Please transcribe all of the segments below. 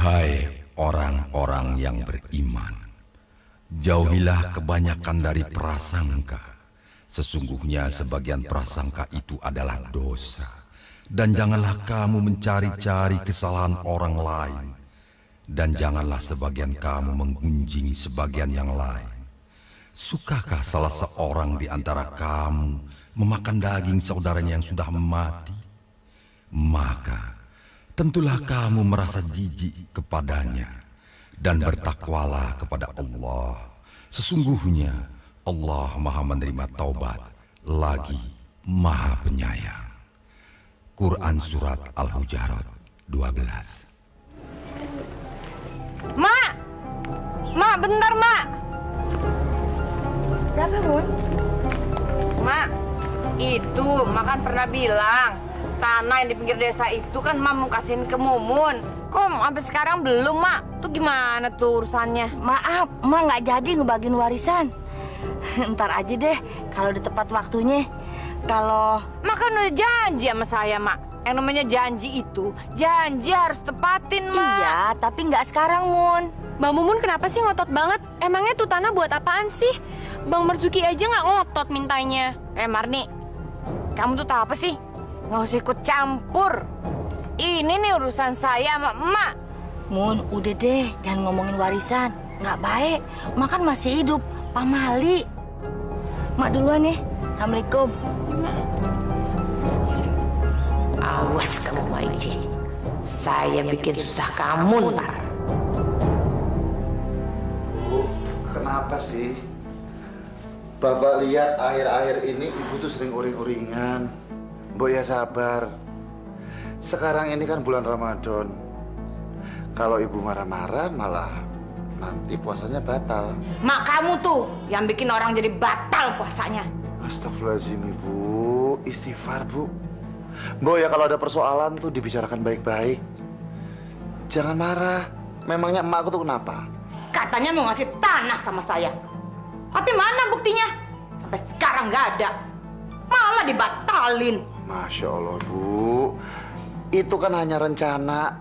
Hai orang-orang yang beriman, jauhilah kebanyakan dari prasangka. Sesungguhnya sebagian prasangka itu adalah dosa. Dan janganlah kamu mencari-cari kesalahan orang lain. Dan janganlah sebagian kamu menggunjing sebagian yang lain. Sukakah salah seorang di antara kamu memakan daging saudaranya yang sudah mati? Maka tentulah kamu merasa jijik kepadanya. Dan bertakwalah kepada Allah. Sesungguhnya Allah Maha menerima taubat, lagi Maha penyayang. Quran Surat Al-Hujarat 12. Mak! Mak, bentar, Mak! Kenapa, Mun? Mak, itu Mak kan pernah bilang tanah yang di pinggir desa itu kan Mak mau kasihin ke Mumun. Kok sampai sekarang belum, Mak? Tuh gimana tuh urusannya? Maaf, Mak nggak jadi ngebagiin warisan. Ntar aja deh, kalau udah tepat waktunya. Kalau Mak kan udah janji sama saya, Mak. Yang namanya janji itu, janji harus tepatin, Mak. iya, tapi nggak sekarang, Mun. Bang Mumun kenapa sih ngotot banget? Emangnya tuh tanah buat apaan sih? Bang Marzuki aja nggak ngotot mintanya. Marni, kamu tuh tahu apa sih? Nggak usah ikut campur. Ini nih urusan saya sama emak. Mun, udah deh, jangan ngomongin warisan. Nggak baik, Mak kan masih hidup. Pamali. Mak duluan nih. Assalamualaikum. Awas kamu, Maiji. Saya bikin susah kamu ntar. Bu, kenapa sih? Bapak lihat akhir-akhir ini ibu tuh sering uring-uringan. Mbok ya sabar. Sekarang ini kan bulan Ramadan. Kalau ibu marah-marah malah nanti puasanya batal. Mak kamu tuh yang bikin orang jadi batal puasanya. Astagfirullahaladzim ibu, istighfar bu. Mbok ya kalau ada persoalan tuh dibicarakan baik-baik. Jangan marah. Memangnya emakku tuh kenapa? Katanya mau ngasih tanah sama saya. Tapi mana buktinya? Sampai sekarang nggak ada. Malah dibatalin. Masya Allah bu, itu kan hanya rencana.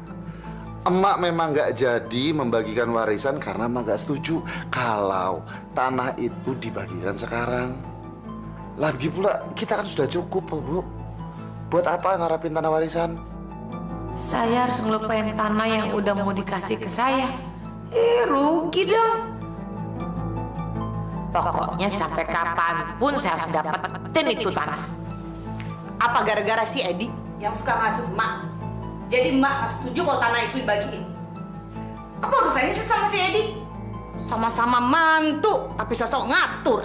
Emak memang nggak jadi membagikan warisan karena emak nggak setuju kalau tanah itu dibagikan sekarang. Lagi pula kita kan sudah cukup bu. Buat apa ngarapin tanah warisan? Saya harus ngelupain tanah yang udah mau dikasih ke saya. Rugi dong. Pokoknya sampai kapanpun saya harus dapetin itu tanah. Apa gara-gara si Edi yang suka ngasuh emak? Jadi emak nggak setuju kalau tanah itu dibagiin. Apa urusannya sih sama si Edi? Sama-sama mantu, tapi sosok ngatur.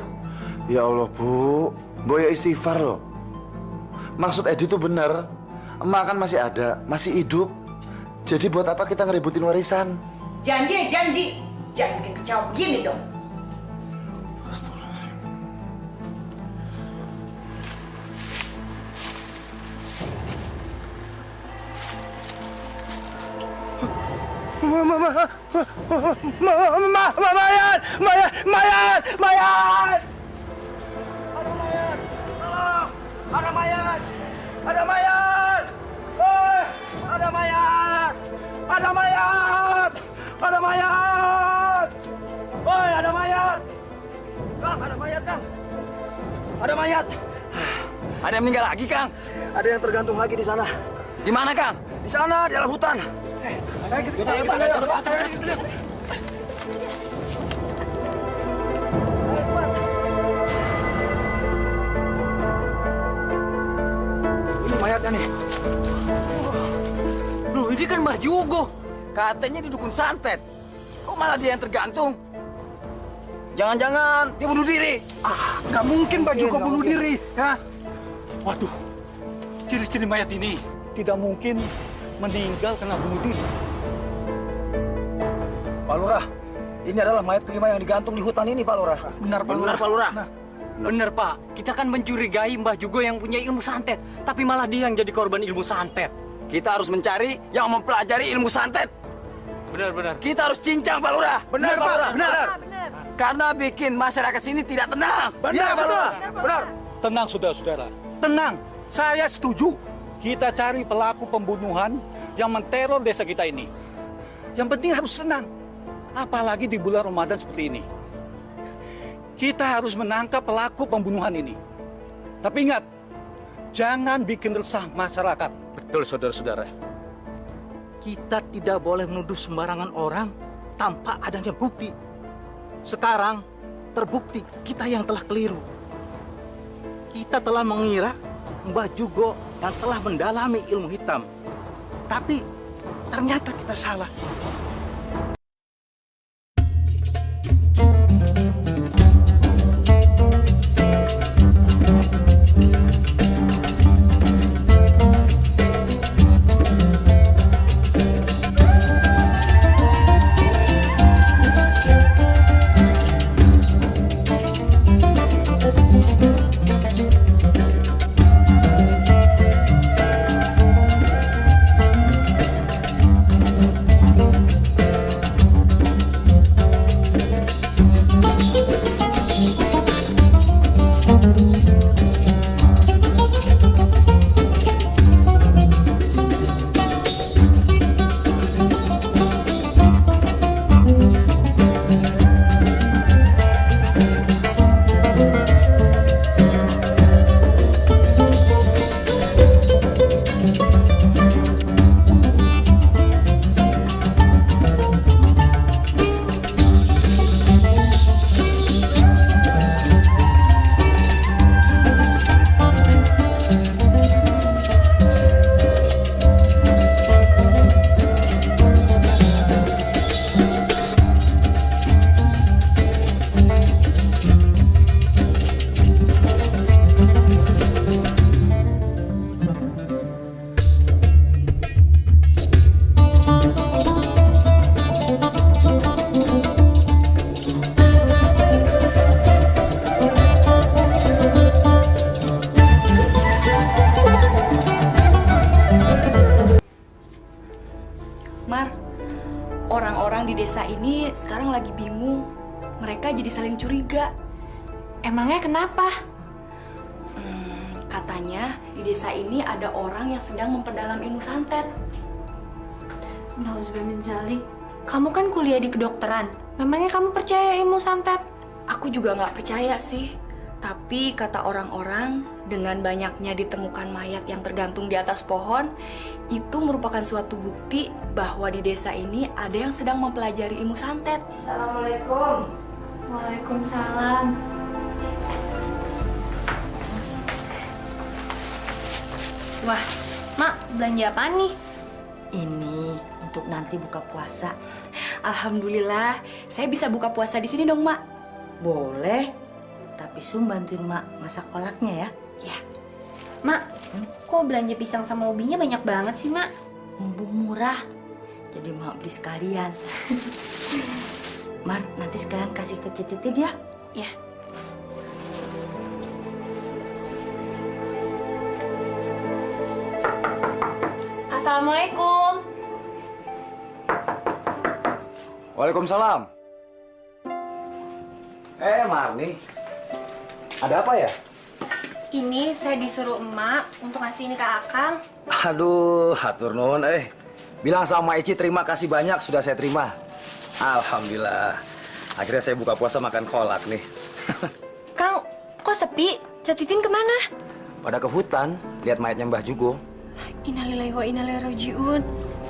Ya Allah bu, Boya istighfar loh. Maksud Edi tuh benar. Emak kan masih ada, masih hidup. Jadi buat apa kita ngeributin warisan? Janji, janji. Jangan bikin kecewa begini dong. Astagfirullahaladzim. Mayat! Mayat! Mayat! Mayat! Ada mayat! Tolong! Ada mayat! Ada mayat! Hei! Ada mayat! Ada mayat! Ada mayat! Hei, ada mayat! Kang, ada mayat, Kang! Ada mayat! Ada yang meninggal lagi, Kang? Ada yang tergantung lagi di sana. Di mana, Kang? Di sana, di dalam hutan. Ini mayatnya nih. Loh, ini kan Mbah Jugo. Katanya di dukun santet. Kok malah dia yang tergantung? Jangan-jangan dia bunuh diri. Nggak mungkin Mbak Jugo bunuh diri. Ya. Waduh, ciri-ciri mayat ini tidak mungkin meninggal karena bunuh diri. Pak Lurah, ini adalah mayat kelima yang digantung di hutan ini, Pak Lurah. Benar, Pak Lurah. Benar, Pak Lurah. Nah, Bener, Pak. Kita kan mencurigai Mbah Jugo yang punya ilmu santet. Tapi malah dia yang jadi korban ilmu santet. Kita harus mencari yang mempelajari ilmu santet. Benar. Kita harus cincang, Pak Lurah. benar, Pak Lurah. Benar. Karena bikin masyarakat sini tidak tenang. Benar, Pak Lurah. Benar. Tenang, saudara-saudara. Tenang. Saya setuju. Kita cari pelaku pembunuhan yang menteror desa kita ini. Yang penting harus tenang. Apalagi di bulan Ramadan seperti ini. Kita harus menangkap pelaku pembunuhan ini. Tapi ingat, jangan bikin resah masyarakat. Betul, saudara-saudara. Kita tidak boleh menuduh sembarangan orang tanpa adanya bukti. Sekarang terbukti kita yang telah keliru. Kita telah mengira Mbah Jugo yang telah mendalami ilmu hitam. Tapi ternyata kita salah. Mar, orang-orang di desa ini sekarang lagi bingung. Mereka jadi saling curiga. Emangnya kenapa? Katanya di desa ini ada orang yang sedang memperdalam ilmu santet. Nauzubillah min dzalik. Kamu kan kuliah di kedokteran. Memangnya kamu percaya ilmu santet? Aku juga nggak percaya sih. Tapi kata orang-orang, dengan banyaknya ditemukan mayat yang tergantung di atas pohon, itu merupakan suatu bukti bahwa di desa ini ada yang sedang mempelajari ilmu santet. Assalamualaikum. Waalaikumsalam. Wah, Mak, belanja apa nih? Ini untuk nanti buka puasa. Alhamdulillah, saya bisa buka puasa di sini dong, Mak. Boleh, tapi Sum bantuin Mak masak kolaknya ya. Ya. Mak, kok belanja pisang sama ubinya banyak banget sih, Mak? Mumpung murah, jadi Mak beli sekalian. Mar, nanti sekalian kasih ke Cititin ya. Ya. Assalamualaikum. Waalaikumsalam. Marni. Ada apa ya? Ini saya disuruh emak untuk ngasih ini ke Akang. Aduh, hatur nuhun Bilang sama Ici terima kasih banyak sudah saya terima. Alhamdulillah. Akhirnya saya buka puasa makan kolak nih. Kang, kok sepi? Cetitin kemana? Pada ke hutan, lihat mayatnya Mbah Jugo. Innalillahi wa inna ilaihi raji'un.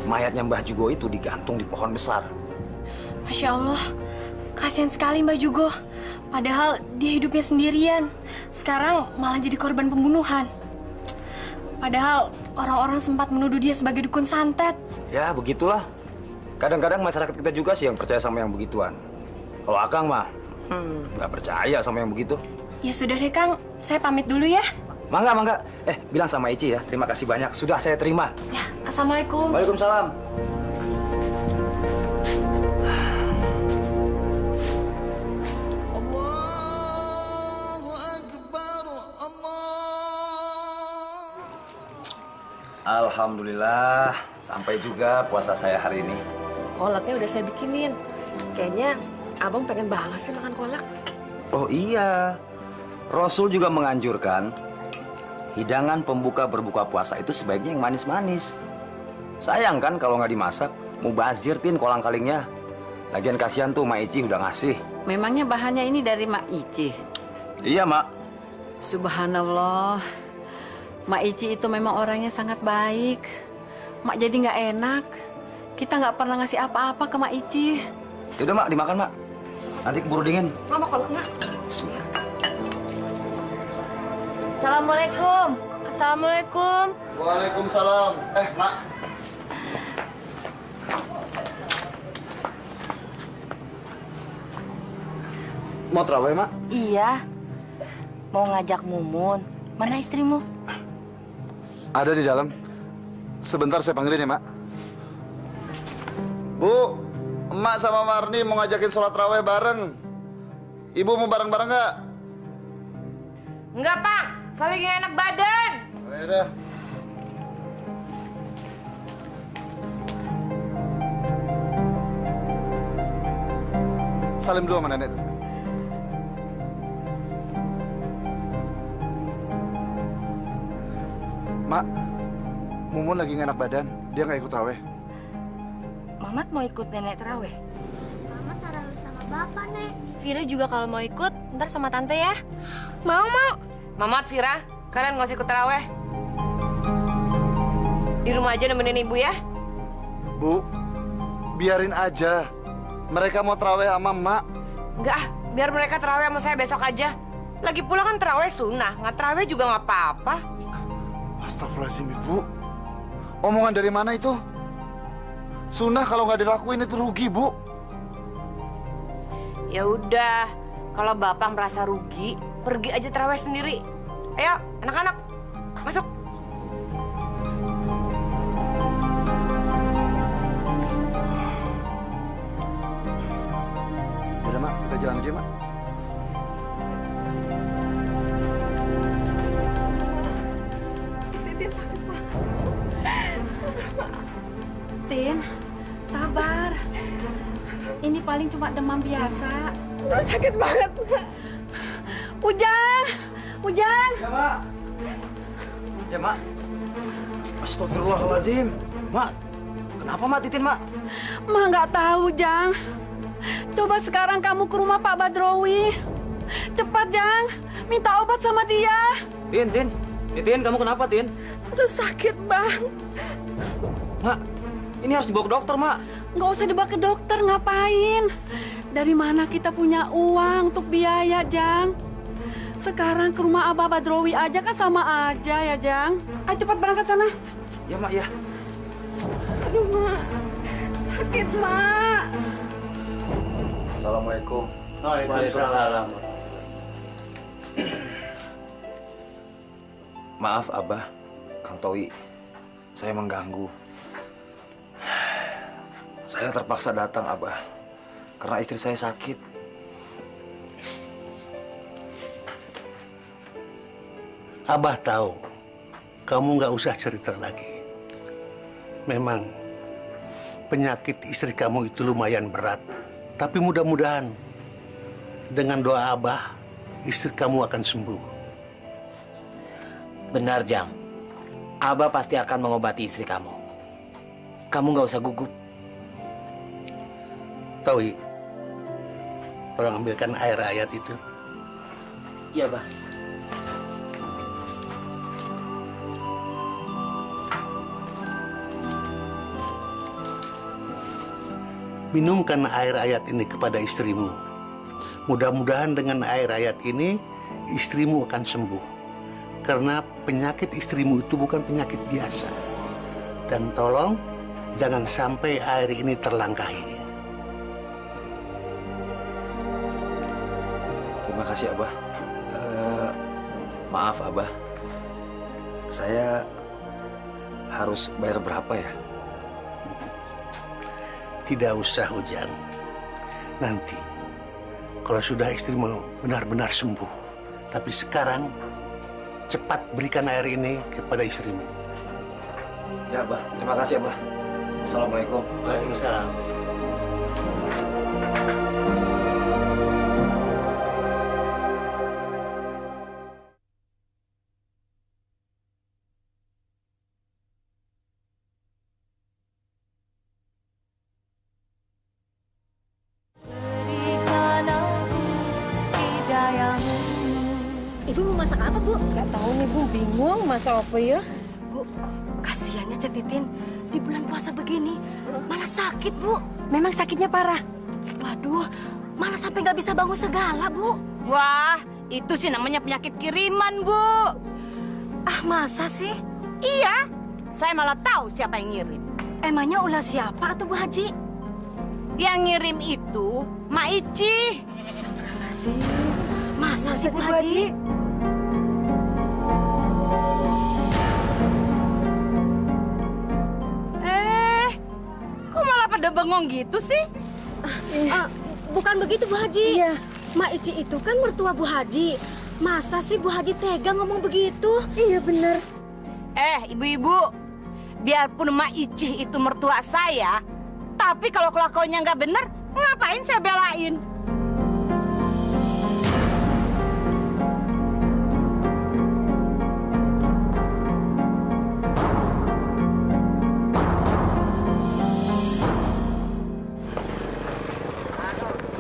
Mayatnya Mbah Jugo itu digantung di pohon besar. Masya Allah, kasihan sekali Mbah Jugo. Padahal dia hidupnya sendirian. Sekarang malah jadi korban pembunuhan. Padahal orang-orang sempat menuduh dia sebagai dukun santet. Ya, begitulah. Kadang-kadang masyarakat kita juga sih yang percaya sama yang begituan. Kalau Akang mah, nggak percaya sama yang begitu. Ya sudah deh Kang, saya pamit dulu ya. Mangga, mangga. Bilang sama Ici ya, terima kasih banyak. Sudah saya terima. Ya, Assalamualaikum. Waalaikumsalam. Alhamdulillah, sampai juga puasa saya hari ini. Kolaknya udah saya bikinin. Kayaknya abang pengen banget sih makan kolak. Oh iya, Rasul juga menganjurkan hidangan pembuka berbuka puasa itu sebaiknya yang manis-manis. Sayang kan kalau nggak dimasak, Mubazir, Tin, kolang-kalingnya. Lagian kasihan tuh, Mak Ici udah ngasih. Memangnya bahannya ini dari Mak Ici? Iya, Mak. Subhanallah. Mak Ici itu memang orangnya sangat baik. Mak jadi nggak enak. Kita nggak pernah ngasih apa-apa ke Mak Ici. Yaudah, Mak, dimakan, Mak. Nanti keburu dingin. Mama kalau kena. Bismillah. Assalamualaikum. Assalamualaikum. Waalaikumsalam. Mak. Mau terawih, Mak? Iya. Mau ngajak Mumun. Mana istrimu? Ada di dalam. Sebentar saya panggilin ya, Mak. Bu, Emak sama Marni mau ngajakin sholat raweh bareng. Ibu mau bareng-bareng nggak? Enggak, Pak. Saling gak enak badan. Ya udah. Salim dulu sama nenek tuh. Mak, Mumun lagi nggak enak badan. Dia nggak ikut raweh. Mamat mau ikut nenek terawih. Mama tarawih sama bapak, Nek. Vira juga kalau mau ikut, ntar sama tante ya. Mau. Mamat, Vira, kalian nggak usah ikut terawih. Di rumah aja nemenin ibu ya. Bu, biarin aja. Mereka mau terawih sama Mak. Enggak, biar mereka terawih sama saya besok aja. Lagi pula kan terawih sunnah, nggak terawih juga nggak apa-apa. Astagfirullahaladzim, Ibu. Omongan dari mana itu? Sunnah kalau nggak dilakuin itu rugi, Bu. Ya udah, kalau bapak merasa rugi, pergi aja terawih sendiri. Ayo, anak-anak, masuk. Yaudah, Mak, kita jalan aja, Mak. Tin sakit banget. Tin, sabar. Ini paling cuma demam biasa. Sakit banget. Ujang! Ya, Mak. Ya, Mak. Astagfirullahaladzim. Mak, kenapa, Mak, Titin, Mak? Mak nggak tahu, Jang. Coba sekarang kamu ke rumah Pak Badrowi. Cepat, Jang. Minta obat sama dia. Tin. Titin, kamu kenapa, Tin? Aduh, sakit, Bang. Mak, ini harus dibawa ke dokter, Mak. Nggak usah dibawa ke dokter, ngapain? Dari mana kita punya uang untuk biaya, Jang? Sekarang ke rumah Abah Badrowi aja kan sama aja ya, Jang. Ayo cepat berangkat sana. Ya, Mak, ya. Aduh, Mak. Sakit, Mak. Assalamualaikum. Waalaikumsalam. Maaf, Abah, Kang Towi. Saya mengganggu. Saya terpaksa datang, Abah. Karena istri saya sakit. Abah tahu, kamu nggak usah cerita lagi. Memang penyakit istri kamu itu lumayan berat. Tapi mudah-mudahan dengan doa Abah, istri kamu akan sembuh. Benar, Jang. Abah pasti akan mengobati istri kamu. Kamu nggak usah gugup. Tahu, tolong ambilkan air ayat itu. Iya, Bah. Minumkan air ayat ini kepada istrimu. Mudah-mudahan dengan air ayat ini, istrimu akan sembuh. Karena penyakit istrimu itu bukan penyakit biasa. Dan tolong, jangan sampai air ini terlangkahi. Terima kasih, Abah. Maaf, Abah. Saya harus bayar berapa ya? Tidak usah, Ujang. Nanti, kalau sudah istrimu benar-benar sembuh. Tapi sekarang, cepat berikan air ini kepada istrimu. Ya, Abah. Terima kasih, Abah. Assalamualaikum. Waalaikumsalam. bingung masa apa ya? Bu, kasihannya Cetitin di bulan puasa begini malah sakit, Bu. Memang sakitnya parah? Waduh, malah sampai nggak bisa bangun segala, Bu. Wah, itu sih namanya penyakit kiriman, Bu. Ah, masa sih? Iya, saya malah tahu siapa yang ngirim. Emangnya ulah siapa atau Bu Haji? Yang ngirim itu Mak Ici. Astagfirullahaladzim. Masa sih Bu Haji? Kok malah pada bengong gitu sih? Bukan begitu Bu Haji. Iya. Mak Ici itu kan mertua Bu Haji. Masa sih Bu Haji tega ngomong begitu? Iya bener. Ibu-ibu, biarpun Mak Ici itu mertua saya, tapi kalau kelakuannya nggak bener, ngapain saya belain?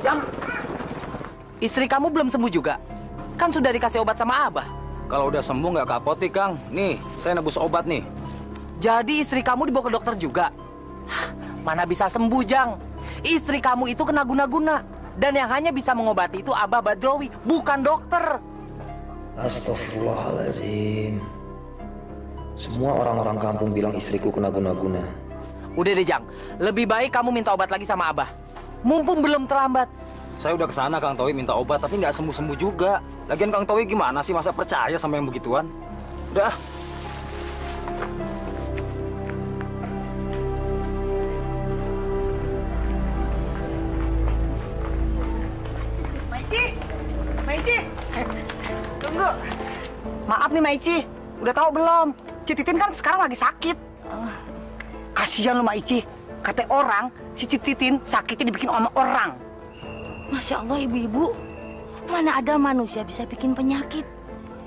Jang, istri kamu belum sembuh juga? Kan sudah dikasih obat sama Abah. Kalau udah sembuh nggak ke apotek, Kang. Nih, saya nebus obat nih. Jadi istri kamu dibawa ke dokter juga? Mana bisa sembuh, Jang? Istri kamu itu kena guna-guna. Dan yang hanya bisa mengobati itu Abah Badrowi, bukan dokter. Astagfirullahaladzim. Semua orang-orang kampung bilang istriku kena guna-guna. Udah deh, Jang. Lebih baik kamu minta obat lagi sama Abah. Mumpung belum terlambat. Saya udah kesana, Kang Towi minta obat, tapi nggak sembuh-sembuh juga. Lagian Kang Towi gimana sih, masa percaya sama yang begituan? Udah. Maici, tunggu. Maaf nih Maici, udah tahu belum? Cititin kan sekarang lagi sakit. Kasihan lo Maici, kata orang si Cititin sakitnya dibikin sama orang. Masya Allah ibu-ibu, mana ada manusia bisa bikin penyakit?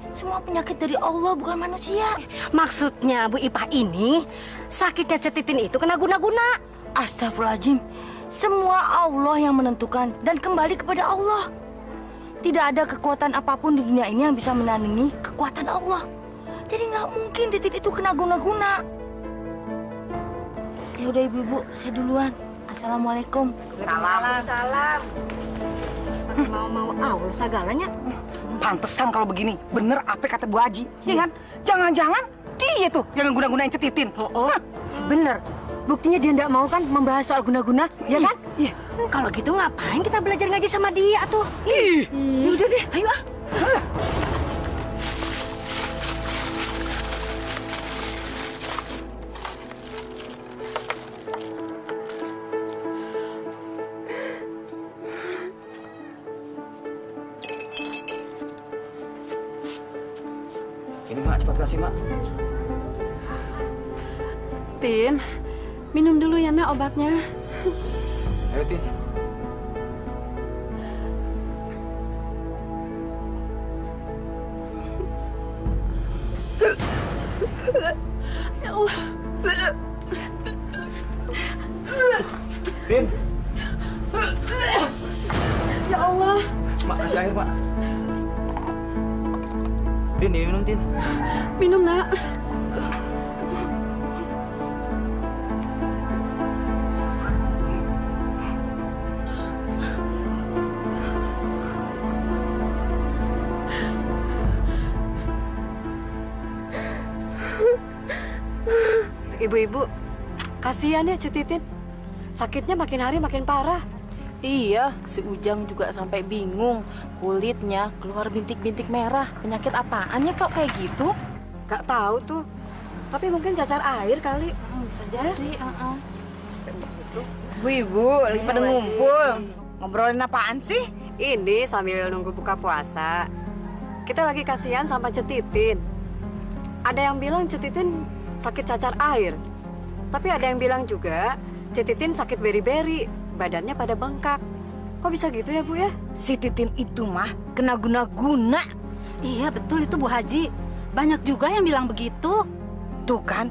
Semua penyakit dari Allah, bukan manusia. Maksudnya Bu Ipah ini sakitnya Cetitin itu kena guna-guna. Astagfirullahaladzim, semua Allah yang menentukan dan kembali kepada Allah. Tidak ada kekuatan apapun di dunia ini yang bisa menandingi kekuatan Allah. Jadi nggak mungkin Titin itu kena guna-guna. Ya udah ibu-ibu, saya duluan. Assalamualaikum. Salam. Mau Allah segalanya. Pantesan kalau begini, bener apa kata Bu Haji, ya kan? Jangan-jangan dia tuh yang guna-gunain Cetitin. Bener. Buktinya dia nggak mau kan membahas soal guna-guna, ya kan? Iya. Kalau gitu ngapain kita belajar ngaji sama dia tuh? Udah deh, Ayo ah. Ini Mak, cepat kasih Mak. Tin, minum dulu ya nak obatnya. Ayo Tin. Ya Allah. Tin. Ya Allah. Mak, kasih air Mak. Tin, minum Tin. Minum nak. Ibu-ibu, kasihan ya Cetitin. Sakitnya makin hari makin parah. Iya, si Ujang juga sampai bingung. Kulitnya keluar bintik-bintik merah. Penyakit apaan ya kok kayak gitu? Gak tahu tuh. Tapi mungkin cacar air kali. Bisa jadi, Sampai begitu. Bu-ibu, lagi pada ngumpul. Ngobrolin apaan sih? Ini sambil nunggu buka puasa. Kita lagi kasihan sama Cetitin. Ada yang bilang Cetitin sakit cacar air. Tapi ada yang bilang juga Cetitin sakit beri-beri. Badannya pada bengkak. Kok bisa gitu ya Bu ya? Si Titin itu mah kena guna-guna. Iya betul itu Bu Haji. Banyak juga yang bilang begitu. Tuh kan,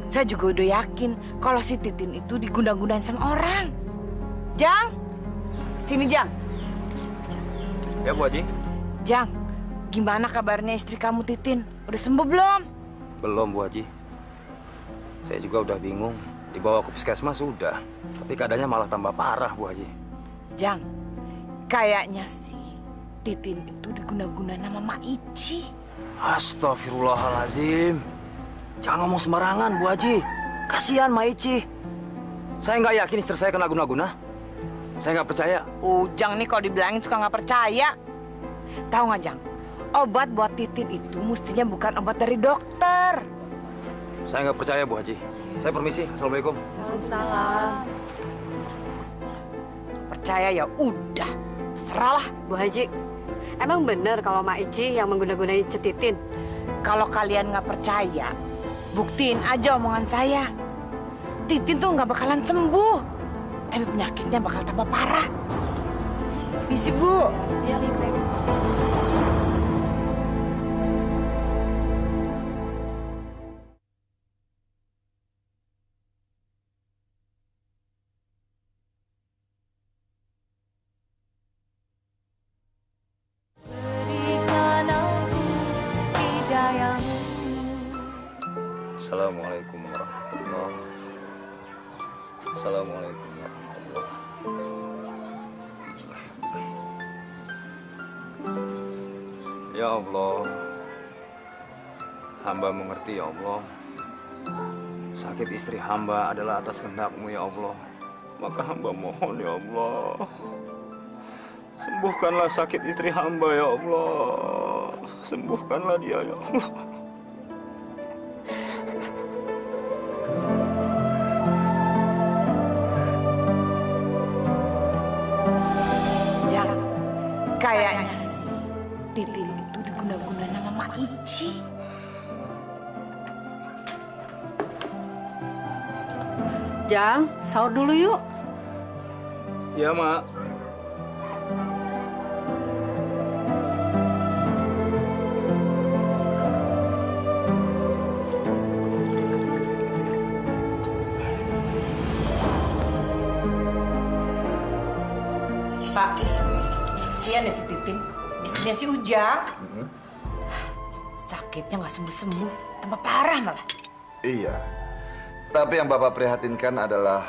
saya juga udah yakin kalau si Titin itu diguna-gunain sama orang. Jang, sini Jang. Ya Bu Haji. Jang, gimana kabarnya istri kamu Titin? Udah sembuh belum? Belum, Bu Haji. Saya juga udah bingung. Dibawa ke puskesmas sudah, tapi keadaannya malah tambah parah, Bu Haji. Jang, kayaknya sih Titin itu diguna-gunain nama Mak Ici. Astagfirullahaladzim. Jangan ngomong sembarangan, Bu Haji. Kasihan Mak Ici. Saya nggak yakin istri saya kena guna-guna. Saya nggak percaya. Ujang nih kalau dibilangin suka nggak percaya. Tahu nggak, Jang? Obat buat Titin itu mestinya bukan obat dari dokter. Saya nggak percaya, Bu Haji. Saya permisi. Assalamualaikum. Waalaikumsalam. Percaya ya udah, seralah. Bu Haji, emang benar kalau Mak Ici yang mengguna-gunai Titin? Kalau kalian nggak percaya, buktiin aja omongan saya. Titin tuh nggak bakalan sembuh, tapi penyakitnya bakal tambah parah. Misi, Bu. Iya, Ibu. Assalamualaikum warahmatullahi wabarakatuh. Assalamualaikum warahmatullahi wabarakatuh. Ya Allah, hamba mengerti ya Allah. Sakit istri hamba adalah atas kehendak-Mu ya Allah. Maka hamba mohon ya Allah, sembuhkanlah sakit istri hamba ya Allah. Sembuhkanlah dia ya Allah. Kayaknya sih Titin itu diguna-gunain nama Mak Ici. Jang, sahur dulu yuk. Ya, Mak. Pak, kasihan ya si Titin, istrinya si Ujang. Sakitnya nggak sembuh-sembuh, tambah parah malah. Iya. Tapi yang Bapak prihatinkan adalah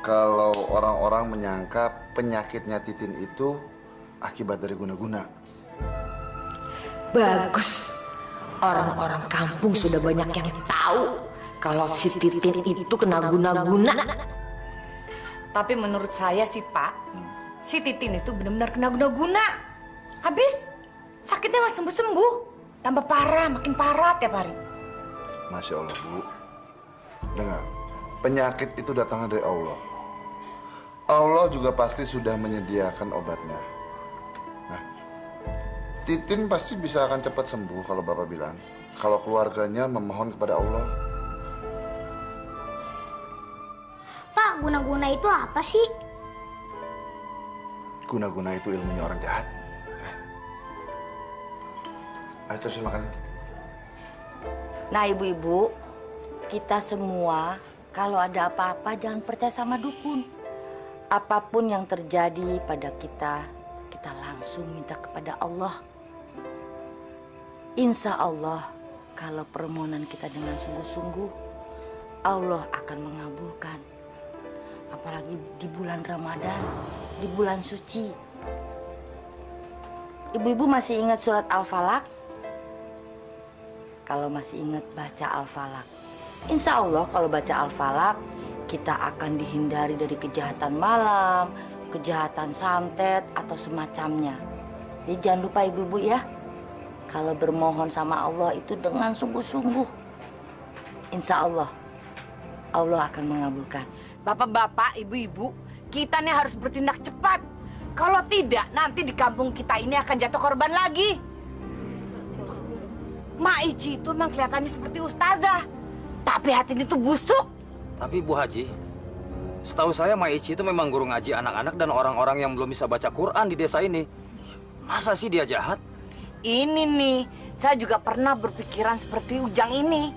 kalau orang-orang menyangka penyakitnya Titin itu akibat dari guna-guna. Bagus. Orang-orang kampung sudah banyak yang tahu kalau si Titin itu kena guna-guna. Tapi menurut saya sih, Pak, si Titin itu benar-benar kena guna-guna. Habis sakitnya nggak sembuh-sembuh, tambah parah, makin parah tiap hari. Masya Allah, Bu. Dengar, penyakit itu datangnya dari Allah. Allah juga pasti sudah menyediakan obatnya. Nah, Titin pasti bisa akan cepat sembuh kalau Bapak bilang. Kalau keluarganya memohon kepada Allah. Pak, guna-guna itu apa sih? Guna-guna itu ilmunya orang jahat. Ayo terusin makan. Nah, ibu-ibu, kita semua kalau ada apa-apa jangan percaya sama dukun. Apapun yang terjadi pada kita, kita langsung minta kepada Allah. Insya Allah, kalau permohonan kita dengan sungguh-sungguh, Allah akan mengabulkan. Apalagi di bulan Ramadan, di bulan suci. Ibu-ibu masih ingat surat Al-Falaq? Kalau masih ingat baca Al-Falaq. Insya Allah kalau baca Al-Falaq, kita akan dihindari dari kejahatan malam, kejahatan santet, atau semacamnya. Jadi jangan lupa ibu-ibu ya, kalau bermohon sama Allah itu dengan sungguh-sungguh. Insya Allah, Allah akan mengabulkan. Bapak-bapak, ibu-ibu, kita nih harus bertindak cepat. Kalau tidak, nanti di kampung kita ini akan jatuh korban lagi. Mak Ici itu memang kelihatannya seperti ustazah, tapi hatinya itu busuk. Tapi Bu Haji, setahu saya Mak Ici itu memang guru ngaji anak-anak dan orang-orang yang belum bisa baca Quran di desa ini. Masa sih dia jahat? Ini nih, saya juga pernah berpikiran seperti Ujang ini.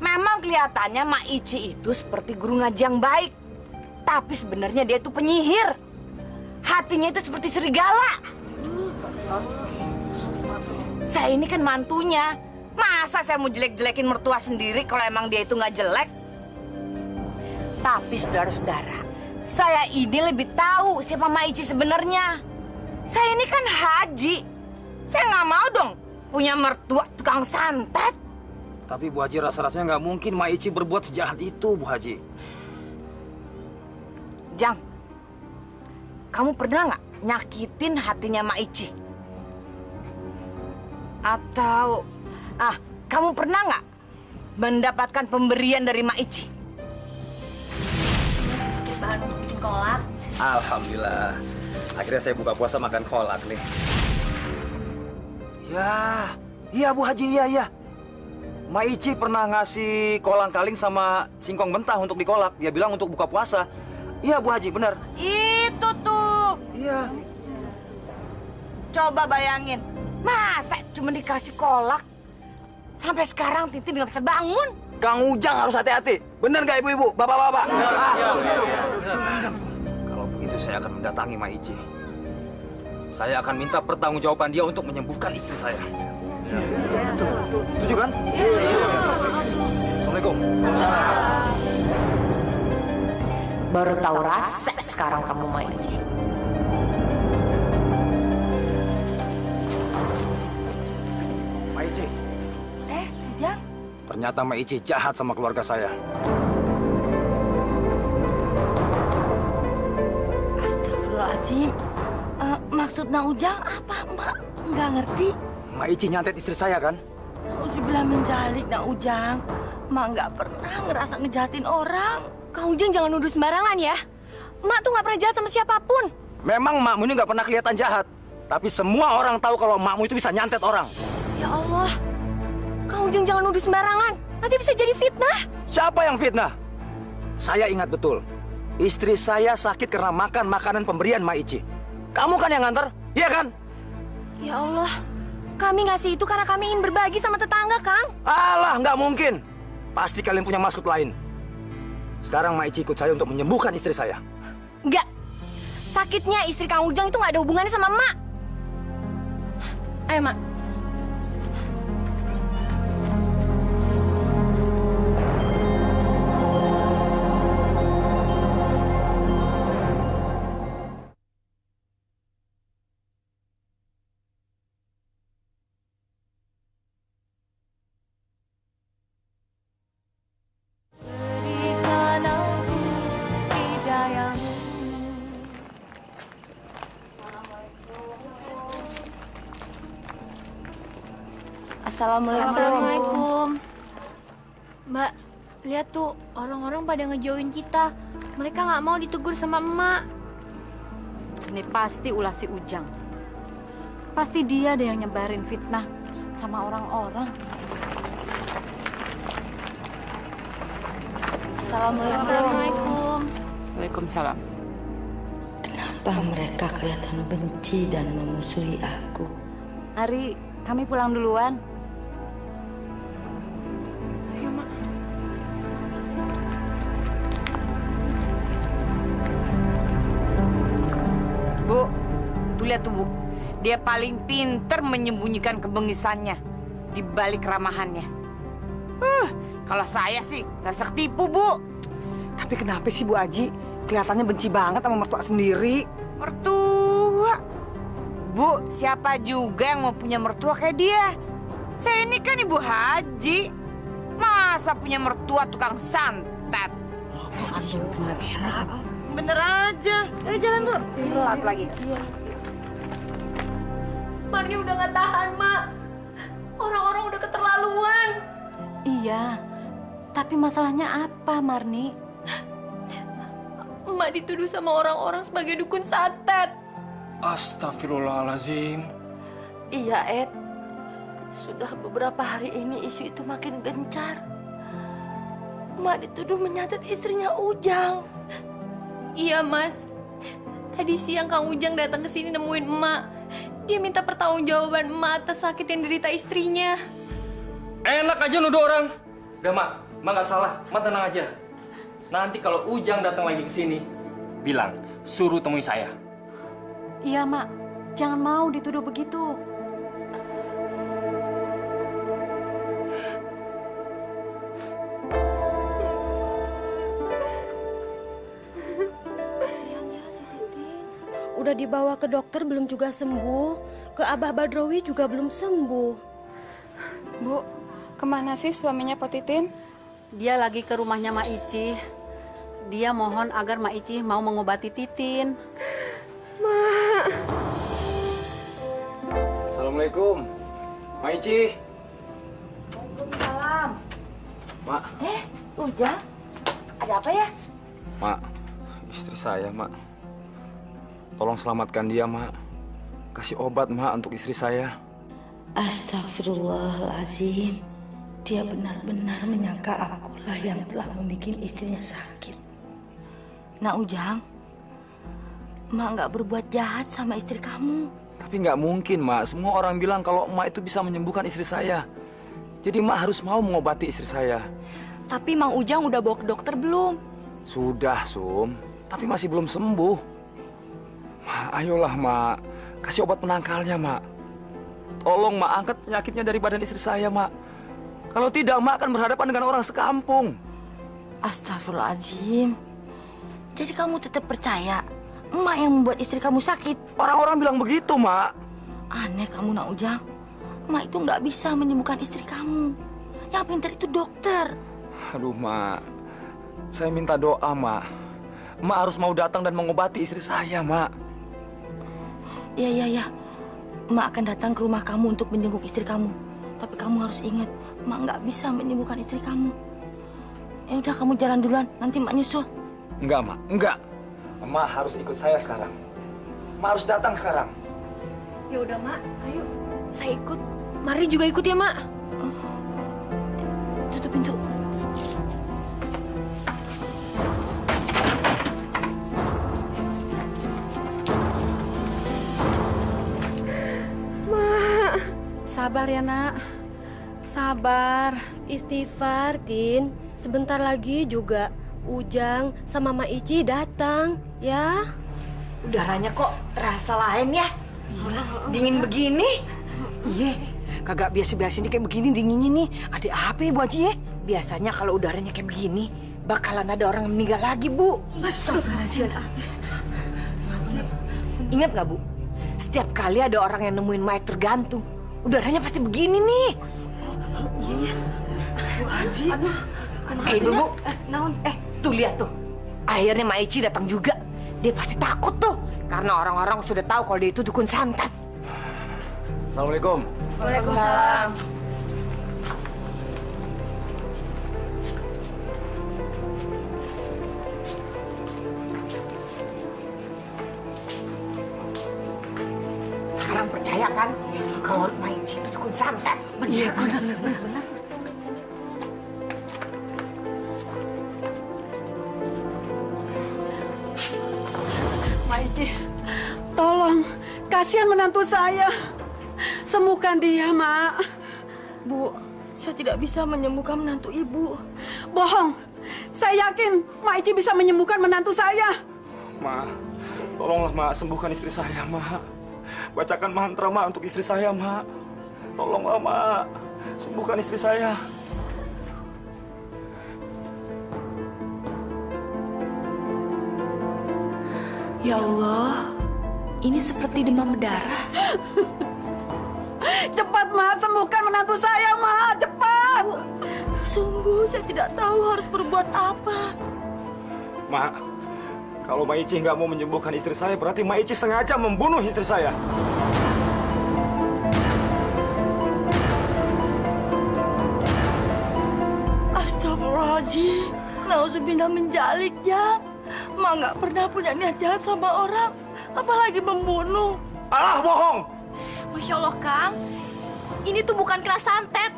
Memang kelihatannya Mak Ici itu seperti guru ngaji yang baik, tapi sebenarnya dia itu penyihir. Hatinya itu seperti serigala. Saya ini kan mantunya, Masa saya mau jelek-jelekin mertua sendiri kalau emang dia itu nggak jelek? Tapi saudara-saudara, saya ini lebih tahu siapa Ma Ici sebenarnya. Saya ini kan haji. Saya nggak mau dong punya mertua tukang santet. Tapi Bu Haji, rasa-rasanya nggak mungkin Ma Ici berbuat sejahat itu, Bu Haji. Jang, kamu pernah nggak nyakitin hatinya Ma Ici? Atau, kamu pernah nggak mendapatkan pemberian dari Ma Ici? Sedikit bahan untuk bikin kolak. Alhamdulillah. Akhirnya saya buka puasa makan kolak nih. Ya, iya Bu Haji, iya. Ma Ici pernah ngasih kolang-kaling sama singkong mentah untuk dikolak. Dia bilang untuk buka puasa. Iya Bu Haji, benar. Itu tuh. Iya. Coba bayangin, masa cuma dikasih kolak? Sampai sekarang Titin nggak bisa bangun. Kang Ujang harus hati-hati. Bener nggak ibu-ibu, bapak-bapak? Kalau begitu saya akan mendatangi Ma Ici. Saya akan minta pertanggungjawaban dia untuk menyembuhkan istri saya. Setuju kan? Assalamualaikum. Baru tahu rasa sekarang kamu Ma Ici. Ma Ici. Jang. Ternyata Ma Ici jahat sama keluarga saya. Astagfirullahaladzim. Maksudnya Ujang apa, Mbak? Nggak ngerti. Ma Ici nyantet istri saya kan? Uzubillah min zalik, Nak Ujang. Mak nggak pernah ngerasa ngejahatin orang. Kang Ujang jangan nuduh sembarangan ya. Mak tuh nggak pernah jahat sama siapapun. Memang makmu ini nggak pernah kelihatan jahat. Tapi semua orang tahu kalau makmu itu bisa nyantet orang. Ya Allah. Kang Ujang jangan nuduh sembarangan. Nanti bisa jadi fitnah. Siapa yang fitnah? Saya ingat betul. Istri saya sakit karena makan makanan pemberian Ma Ici. Kamu kan yang nganter, iya kan? Ya Allah. Kami ngasih itu karena kami ingin berbagi sama tetangga, Kang. Alah, nggak mungkin. Pasti kalian punya maksud lain. Sekarang Ma Ici ikut saya untuk menyembuhkan istri saya. Enggak. Sakitnya istri Kang Ujang itu nggak ada hubungannya sama Mak. Ayo, Mak. Assalamualaikum. Mbak, lihat tuh orang-orang pada ngejauhin kita. Mereka nggak mau ditegur sama emak. Ini pasti ulah si Ujang. Pasti dia deh yang nyebarin fitnah sama orang-orang. Assalamualaikum. Waalaikumsalam. Kenapa mereka kelihatan benci dan memusuhi aku? Ari, kami pulang duluan. Ayo, Mak. Bu, tuh lihat tuh Bu. Dia paling pinter menyembunyikan kebengisannya di balik ramahannya. Kalau saya sih nggak bisa ketipu, Bu. Tapi kenapa sih Bu Aji? Kelihatannya benci banget sama mertua sendiri. Mertua? Bu, siapa juga yang mau punya mertua kayak dia? Saya ini kan Ibu Haji. Masa punya mertua tukang santet? Bener aja. Ayo jalan, Bu. Telat lagi. Marni udah nggak tahan, Mak. Orang-orang udah keterlaluan. Iya, tapi masalahnya apa, Marni? Emak dituduh sama orang-orang sebagai dukun santet. Astagfirullahalazim. Iya, Ed. Sudah beberapa hari ini isu itu makin gencar. Mak dituduh menyantet istrinya Ujang. Iya, Mas. Tadi siang Kang Ujang datang ke sini nemuin emak. Dia minta pertanggungjawaban emak atas sakit yang derita istrinya. Enak aja nuduh orang. Udah, Mak nggak salah. Mak tenang aja. Nanti kalau Ujang datang lagi ke sini, bilang suruh temui saya. Iya, Mak. Jangan mau dituduh begitu. udah dibawa ke dokter belum juga sembuh. Ke Abah Badrowi juga belum sembuh. Bu, kemana sih suaminya Potitin? Dia lagi ke rumahnya Mak Ici. Dia mohon agar Mak Ici mau mengobati Titin. Mak. Assalamualaikum, Mak Ici. Waalaikumsalam. Mak. Ujang, ada apa ya? Mak, istri saya, Mak. Tolong selamatkan dia, Mak. Kasih obat, Mak, untuk istri saya. Astagfirullahaladzim. Dia benar-benar menyangka akulah yang telah membuat istrinya sakit. Nah Ujang, Mak nggak berbuat jahat sama istri kamu. Tapi nggak mungkin, Mak. Semua orang bilang kalau Mak itu bisa menyembuhkan istri saya. Jadi Mak harus mau mengobati istri saya. Tapi Mang Ujang udah bawa ke dokter belum? Sudah, Sum. Tapi masih belum sembuh. Mak, ayolah, Mak. Kasih obat penangkalnya, Mak. Tolong, Mak, angkat penyakitnya dari badan istri saya, Mak. Kalau tidak, Mak akan berhadapan dengan orang sekampung. Astagfirullahaladzim. Jadi kamu tetap percaya Emak yang membuat istri kamu sakit? Orang-orang bilang begitu, Mak. Aneh kamu, Nak Ujang. Emak itu nggak bisa menyembuhkan istri kamu. Yang pintar itu dokter. Aduh, Mak. Saya minta doa, Mak. Mak harus mau datang dan mengobati istri saya, Mak. Iya. Emak akan datang ke rumah kamu untuk menjenguk istri kamu. Tapi kamu harus ingat, Emak nggak bisa menyembuhkan istri kamu. Ya udah, kamu jalan duluan. Nanti Emak nyusul. Enggak, Mak. Enggak. Emak harus ikut saya sekarang. Emak harus datang sekarang. Ya udah, Mak. Ayo. Saya ikut. Mari juga ikut ya, Mak. Tutup pintu. Mak. Sabar ya, Nak. Sabar. Istighfar, Tin. Sebentar lagi juga Ujang sama Mak Ici datang, ya. Udaranya kok terasa lain ya? Dingin begini? Iya, kagak biasa-biasa ini kayak begini dinginnya nih. Ada apa ya, Bu Haji ya? Biasanya kalau udaranya kayak begini, bakalan ada orang yang meninggal lagi, Bu. Astagfirullahaladzim. Ingat nggak, Bu? Setiap kali ada orang yang nemuin mayat tergantung, udaranya pasti begini nih. Iya. Bu Haji. Ibu, Bu. Tuh lihat tuh. Akhirnya Mak Ici datang juga. Dia pasti takut tuh. Karena orang-orang sudah tahu kalau dia itu dukun santet. Assalamualaikum. Waalaikumsalam. Sekarang percaya kan kalau Mak Ici itu dukun santet? Iya, benar. Mak Ici, tolong, kasihan menantu saya. Sembuhkan dia, Mak. Bu, saya tidak bisa menyembuhkan menantu Ibu. Bohong. Saya yakin Mak Ici bisa menyembuhkan menantu saya. Mak, tolonglah, Mak, sembuhkan istri saya, Mak. Bacakan mantra, Mak, untuk istri saya, Mak. Tolonglah, Mak. Sembuhkan istri saya. Ya Allah, ini seperti demam berdarah. Cepat, Mak, sembuhkan menantu saya, Mak. Cepat. Sungguh, saya tidak tahu harus berbuat apa. Mak, kalau Mak Ici nggak mau menyembuhkan istri saya, berarti Mak Ici sengaja membunuh istri saya. Astagfirullahaladzim. Nauzubillah menjalik, ya. Mak nggak pernah punya niat jahat sama orang, apalagi membunuh. Alah, bohong! Masya Allah, Kang. Ini tuh bukan kena santet,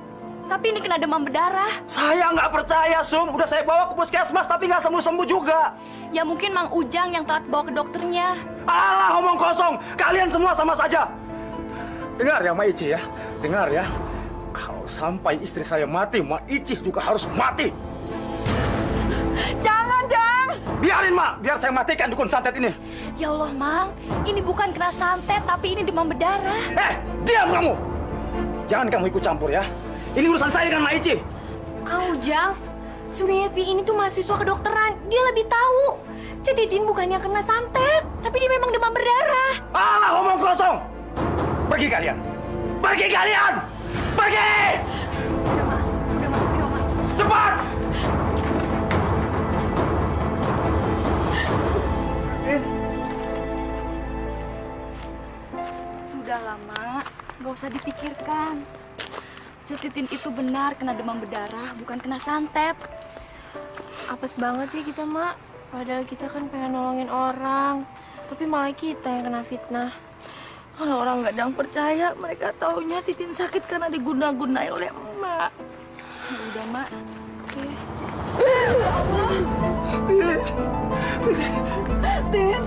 tapi ini kena demam berdarah. Saya nggak percaya, Sum. Udah saya bawa ke puskesmas, tapi nggak sembuh-sembuh juga. Ya mungkin Mang Ujang yang telat bawa ke dokternya. Alah, omong kosong. Kalian semua sama saja. Dengar ya, Mak Ici ya. Dengar ya. Kalau sampai istri saya mati, Mak Ici juga harus mati. Jangan, Jang. Biarin, Mak. Biar saya matikan dukun santet ini. Ya Allah, Mang. Ini bukan kena santet, tapi ini demam berdarah. Diam kamu! Jangan kamu ikut campur ya. Ini urusan saya dengan Mak Ici. Kang Ujang, Sumiati ini tuh mahasiswa kedokteran. Dia lebih tahu. Titin bukannya kena santet, Tapi dia memang demam berdarah. Alah, ngomong kosong. Pergi kalian. Pergi kalian. Pergi. Cepat. Sudah lama, nggak usah dipikirkan. Titin itu benar kena demam berdarah, bukan kena santet. Apes banget ya kita, Mak. Padahal kita kan pengen nolongin orang. Tapi malah kita yang kena fitnah. Kalau orang nggak ada yang percaya, mereka taunya Titin sakit karena diguna-gunai oleh emak. Ya udah, Mak. Oke. Tin.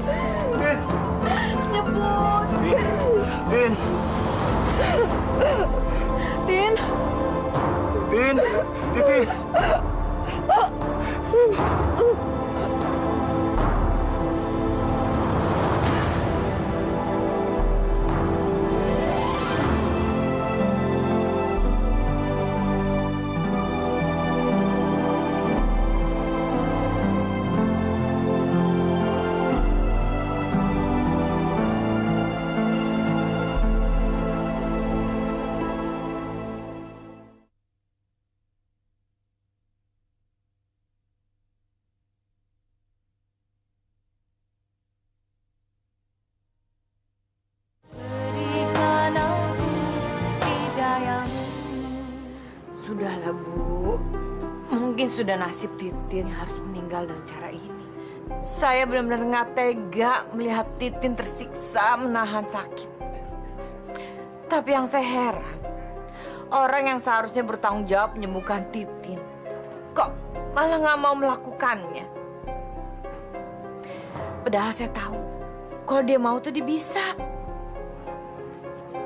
Nyebut. Tin. Tin. Tin. Titin. Sudahlah, Bu. Mungkin sudah nasib Titin harus meninggal dengan cara ini. Saya benar-benar nggak tega melihat Titin tersiksa menahan sakit. Tapi yang saya heran, orang yang seharusnya bertanggung jawab menyembuhkan Titin, kok malah nggak mau melakukannya. Padahal saya tahu, kalau dia mau tuh dia bisa.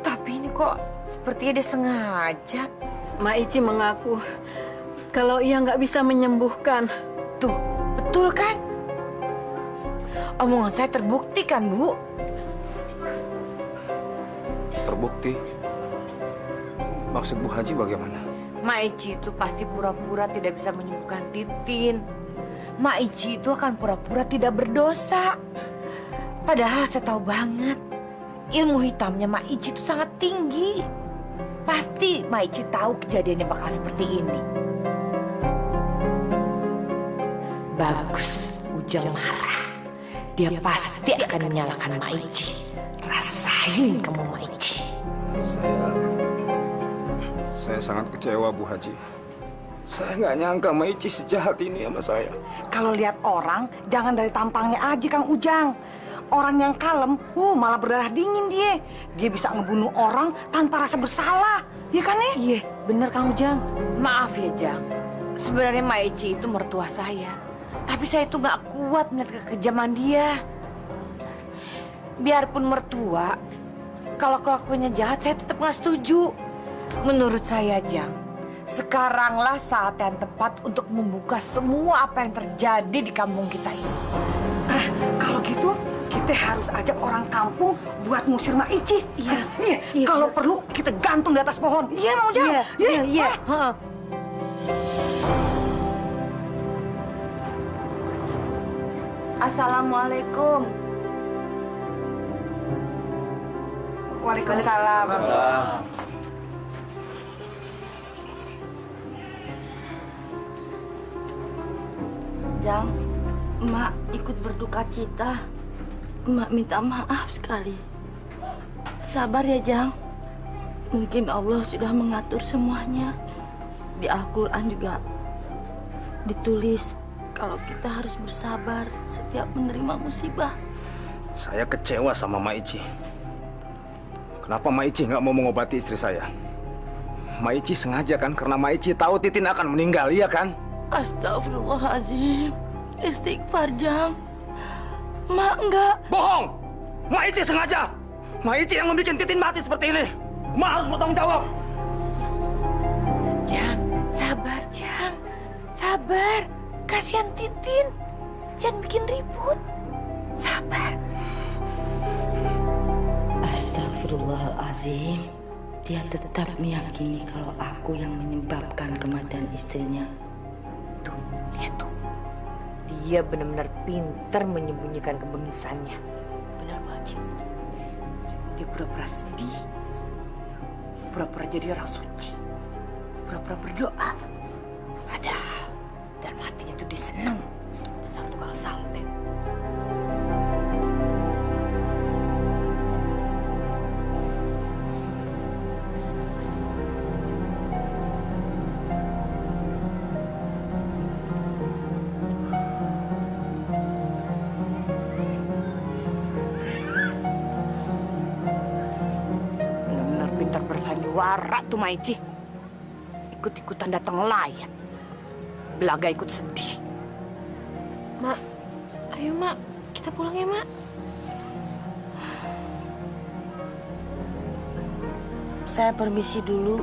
Tapi ini kok sepertinya dia sengaja. Ma Ici mengaku kalau ia nggak bisa menyembuhkan. Tuh, betul kan? Omongan saya terbukti kan, Bu? Terbukti? Maksud Bu Haji bagaimana? Maici itu pasti pura-pura tidak bisa menyembuhkan Titin. Maici itu akan pura-pura tidak berdosa. Padahal saya tahu banget, ilmu hitamnya Maici itu sangat tinggi. Pasti Maici tahu kejadiannya bakal seperti ini. Bagus, Ujang marah. Dia pasti akan menyalahkan Maici. Rasain kamu, Maici. Saya sangat kecewa, Bu Haji. Saya nggak nyangka Maici sejahat ini sama saya. Kalau lihat orang, jangan dari tampangnya aja, Kang Ujang. Orang yang kalem, malah berdarah dingin dia. Dia bisa ngebunuh orang tanpa rasa bersalah. Iya kan, ya? Iya, bener Kang Ujang. Maaf ya, Jang. Sebenarnya Maici itu mertua saya. Tapi saya itu nggak kuat melihat kekejaman dia. Biarpun mertua, kalau kelakuannya jahat, saya tetap nggak setuju. Menurut saya, Jang, sekaranglah saat yang tepat untuk membuka semua apa yang terjadi di kampung kita ini. Kalau gitu, kita harus ajak orang kampung buat ngusir Maici. Iya. Kalau perlu, kita gantung di atas pohon. Iya, mau Jang? Iya. Assalamualaikum. Waalaikumsalam. Jang, Emak ikut berduka cita. Emak minta maaf sekali. Sabar ya, Jang. Mungkin Allah sudah mengatur semuanya. Di Al-Quran juga ditulis kalau kita harus bersabar setiap menerima musibah. Saya kecewa sama Maici. Kenapa Maici nggak mau mengobati istri saya? Maici sengaja kan? Karena Maici tahu Titin akan meninggal, iya kan? Astagfirullahaladzim. Istighfar, Jang. Mak enggak. Bohong! Maici sengaja! Maici yang membuat Titin mati seperti ini. Mak harus bertanggung jawab. Jang, sabar, Jang. Sabar. Kasihan Titin. Jangan bikin ribut. Sabar. Astagfirullahaladzim. Dia tetap meyakini kalau aku yang menyebabkan kematian istrinya. Tuh, lihat tuh. Dia benar-benar pintar menyembunyikan kebengisannya. Ici. Dia pura-pura sedih, pura-pura jadi orang suci, pura-pura berdoa. Padahal dalam hatinya tuh dia seneng. Dasar tukang santet. Benar-benar pintar bersandiwara tuh Maici. Ikut-ikutan datang layan. Belaga ikut sedih. Mak, ayo Mak, kita pulang ya Mak. Saya permisi dulu.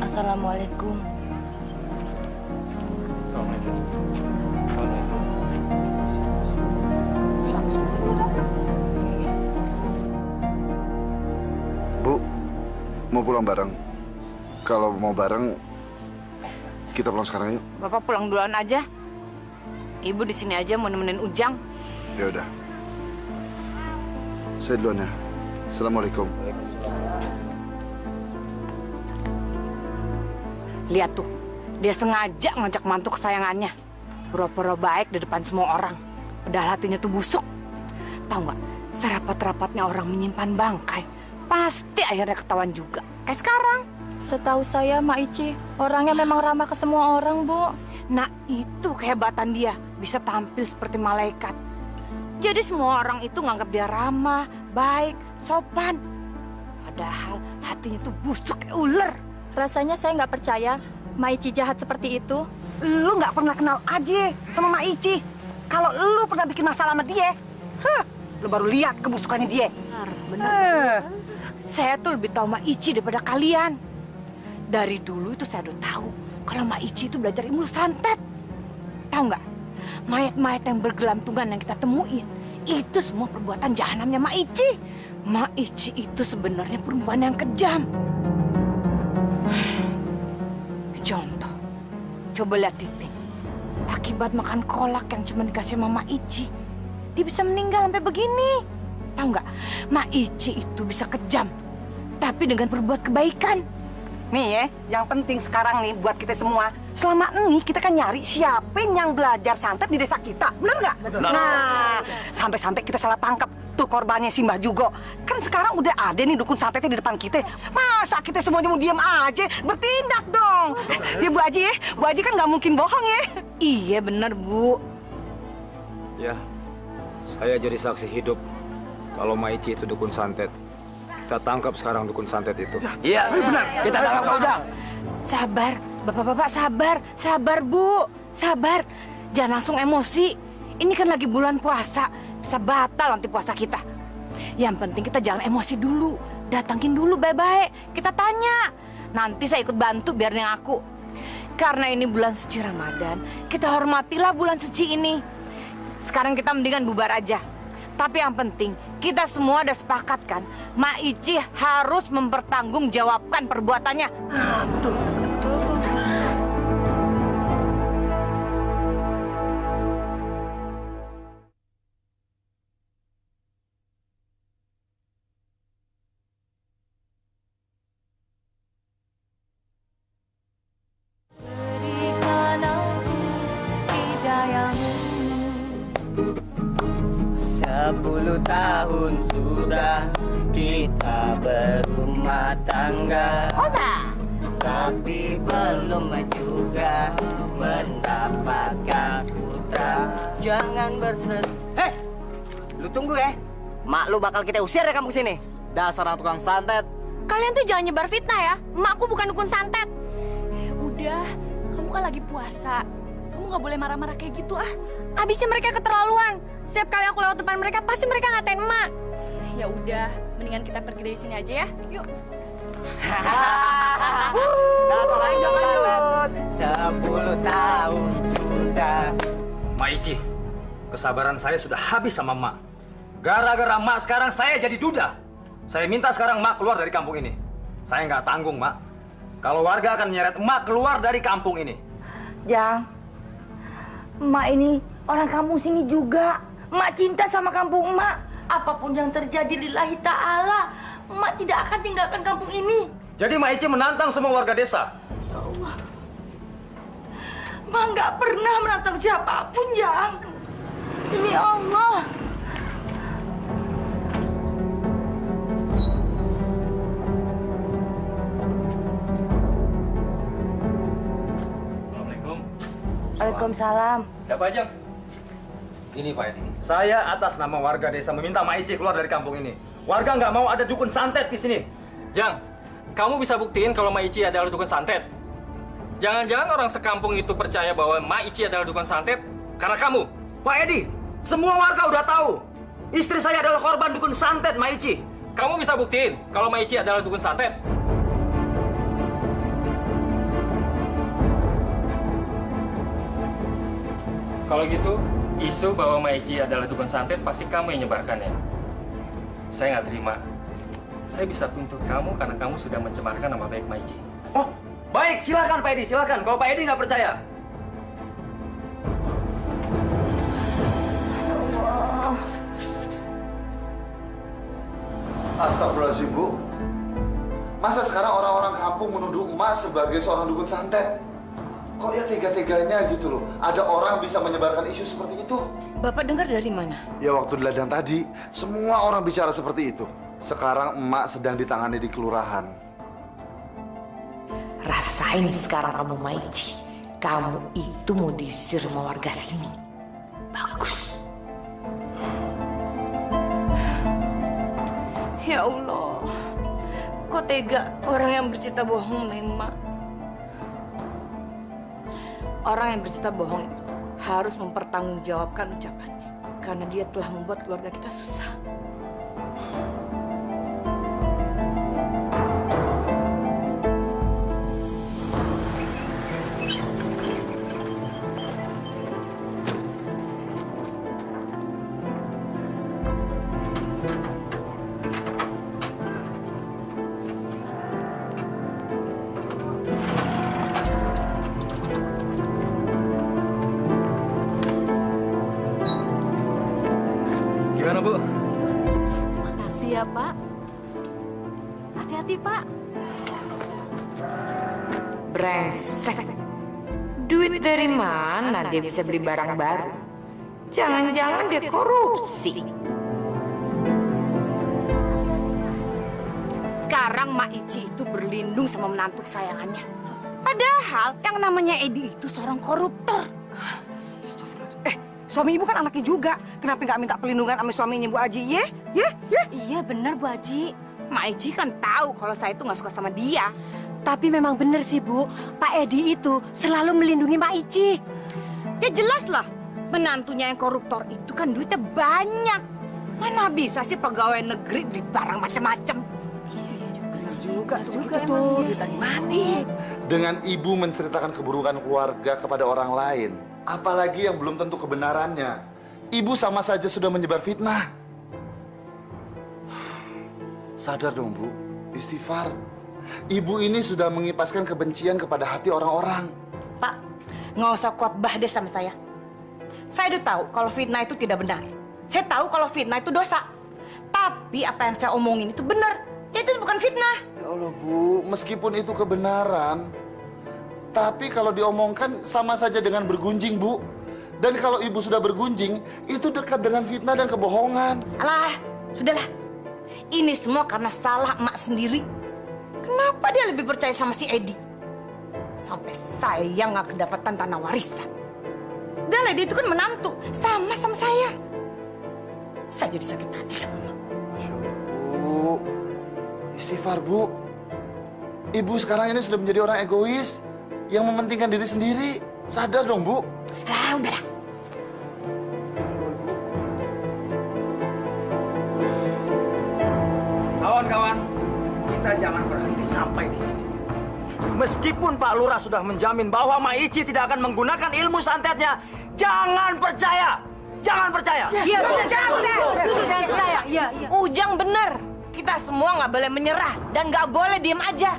Assalamualaikum. Bu, mau pulang bareng? Kalau mau bareng, kita pulang sekarang yuk. Bapak pulang duluan aja. Ibu di sini aja mau nemenin Ujang. Ya udah. Saya duluan ya. Assalamualaikum. Lihat tuh, dia sengaja ngajak mantu kesayangannya. Pura-pura baik di depan semua orang. Padahal hatinya tuh busuk. Tahu nggak, serapat-rapatnya orang menyimpan bangkai, pasti akhirnya ketahuan juga. Kayak sekarang. Setahu saya, Mak Ici, orangnya memang ramah ke semua orang, Bu. Nah, itu kehebatan dia. Bisa tampil seperti malaikat. Jadi semua orang itu nganggap dia ramah, baik, sopan. Padahal hatinya tuh busuk kayak ular. Rasanya saya nggak percaya Mak Ici jahat seperti itu. Lu nggak pernah kenal aja sama Mak Ici. Kalau lu pernah bikin masalah sama dia, lu baru lihat kebusukannya dia. Benar. Saya tuh lebih tahu Mak Ici daripada kalian. Dari dulu itu saya udah tahu kalau Mak Ici itu belajar ilmu santet. Tahu nggak? Mayat-mayat yang bergelantungan yang kita temuin itu semua perbuatan jahanamnya Mak Ici. Mak Ici itu sebenarnya perempuan yang kejam. Contoh, coba lihat Titik. Akibat makan kolak yang cuma dikasih sama Mak Ici, dia bisa meninggal sampai begini. Tahu nggak? Mak Ici itu bisa kejam, tapi dengan berbuat kebaikan. Nih ya, yang penting sekarang nih buat kita semua. Selama ini kita kan nyari siapa yang belajar santet di desa kita, benar nggak? Nah, sampai-sampai kita salah tangkap tuh korbannya si Mbah Jugo. Kan sekarang udah ada nih dukun santetnya di depan kita. Masa kita semuanya mau diam aja? Bertindak dong. Ya Bu Haji ya, Bu Haji kan nggak mungkin bohong ya. Iya bener Bu. Ya, saya jadi saksi hidup kalau Mak Ici itu dukun santet. Kita tangkap sekarang dukun santet itu. Iya, benar. Kita tangkap Kang Ujang. Sabar, Bapak-bapak sabar. Sabar, Bu. Sabar. Jangan langsung emosi. Ini kan lagi bulan puasa. Bisa batal nanti puasa kita. Yang penting kita jangan emosi dulu. Datangin dulu baik-baik. Kita tanya. Nanti saya ikut bantu biar dia ngaku. Karena ini bulan suci Ramadan, kita hormatilah bulan suci ini. Sekarang kita mendingan bubar aja. Tapi yang penting, kita semua udah sepakat kan, Mak Ici harus mempertanggungjawabkan perbuatannya. Betul. Tahun sudah kita berumah tangga, tapi belum juga mendapatkan putra. Jangan bersedih. Hei, lu tunggu ya. Mak lu bakal kita usir ya kamu sini. Dasar anak tukang santet. Kalian tuh jangan nyebar fitnah ya. Emakku bukan dukun santet. Udah, kamu kan lagi puasa. Kamu nggak boleh marah-marah kayak gitu ah. Abisnya mereka keterlaluan. Setiap kali aku lewat depan mereka, pasti mereka ngatain emak. Ya udah, mendingan kita pergi dari sini aja ya. Yuk. Dasar lanjut. 10 tahun sudah. Mak Ici, kesabaran saya sudah habis sama Mak. Gara-gara Mak sekarang saya jadi duda. Saya minta sekarang Mak keluar dari kampung ini. Saya nggak tanggung, Mak. Kalau warga akan menyeret Mak keluar dari kampung ini. Jang, Emak ini orang kampung sini juga. Emak cinta sama kampung emak. Apapun yang terjadi lillahi ta'ala, emak tidak akan tinggalkan kampung ini. Jadi Mak Ici menantang semua warga desa? Ya Allah. Emak nggak pernah menantang siapapun, Jang. Demi Allah. Assalamualaikum. Waalaikumsalam. Ada apa, Jang? Ini Pak Edi, saya atas nama warga desa meminta Mak Ici keluar dari kampung ini. Warga nggak mau ada dukun santet di sini. Jang, kamu bisa buktiin kalau Mak Ici adalah dukun santet. Jangan-jangan orang sekampung itu percaya bahwa Mak Ici adalah dukun santet karena kamu. Pak Edi, semua warga udah tahu. Istri saya adalah korban dukun santet Mak Ici. Kamu bisa buktiin kalau Mak Ici adalah dukun santet. Kalau gitu, isu bahwa Mak Ici adalah dukun santet pasti kamu yang nyebarkannya. Saya nggak terima. Saya bisa tuntut kamu karena kamu sudah mencemarkan nama baik Mak Ici. Oh, baik, silakan Pak Edi, silakan. Kalau Pak Edi nggak percaya. Astagfirullahaladzim, Bu. Masa sekarang orang-orang kampung menuduh emak sebagai seorang dukun santet? Kok ya tega-teganya gitu loh. Ada orang bisa menyebarkan isu seperti itu. Bapak dengar dari mana? Ya waktu di ladang tadi, semua orang bicara seperti itu. Sekarang emak sedang ditangani di kelurahan. Rasain sekarang kamu, Mak Ici. Kamu itu mau diusir sama warga sini. Bagus. Ya Allah, kok tega orang yang bercerita bohong, Emak. Orang yang bercerita bohong itu harus mempertanggungjawabkan ucapannya. Karena dia telah membuat keluarga kita susah. Gimana, Bu? Makasih ya, Pak. Hati-hati, Pak. Brengsek. Duit dari mana dia bisa beli barang baru? Jangan-jangan dia korupsi. Sekarang Mak Ici itu berlindung sama menantu kesayangannya. Padahal yang namanya Edi itu seorang koruptor. Suami ibu kan anaknya juga. Kenapa nggak minta perlindungan sama suaminya Bu Aji, ya? Iya benar Bu Aji. Mak Ici kan tahu kalau saya itu nggak suka sama dia. Tapi memang benar sih, Bu. Pak Edi itu selalu melindungi Mak Ici. Ya jelas lah. Menantunya yang koruptor itu kan duitnya banyak. Mana bisa sih pegawai negeri beli barang macam-macam. Juga tuh, duit dari mana? Dengan ibu menceritakan keburukan keluarga kepada orang lain, apalagi yang belum tentu kebenarannya, ibu sama saja sudah menyebar fitnah. Sadar dong, Bu. Istighfar. Ibu ini sudah mengipaskan kebencian kepada hati orang-orang. Pak, nggak usah khotbah deh sama saya. Saya udah tahu kalau fitnah itu tidak benar. Saya tahu kalau fitnah itu dosa. Tapi apa yang saya omongin itu benar. Itu bukan fitnah. Ya Allah, Bu. Meskipun itu kebenaran, tapi kalau diomongkan sama saja dengan bergunjing, Bu. Dan kalau ibu sudah bergunjing, itu dekat dengan fitnah dan kebohongan. Alah, sudahlah. Ini semua karena salah emak sendiri. Kenapa dia lebih percaya sama si Edi? Sampai saya nggak kedapatan tanah warisan. Dan Edi itu kan menantu, sama saya. Saya jadi sakit hati sama emak. Bu, istighfar, Bu. Ibu sekarang ini sudah menjadi orang egois yang mementingkan diri sendiri. Sadar dong, Bu. Lah, udahlah. Kawan-kawan, kita jangan berhenti sampai di sini. Meskipun Pak Lurah sudah menjamin bahwa Mak Ici tidak akan menggunakan ilmu santetnya, jangan percaya. Jangan percaya. Iya, benar. Jangan percaya. Iya. Ujang benar. Kita semua nggak boleh menyerah dan nggak boleh diem aja.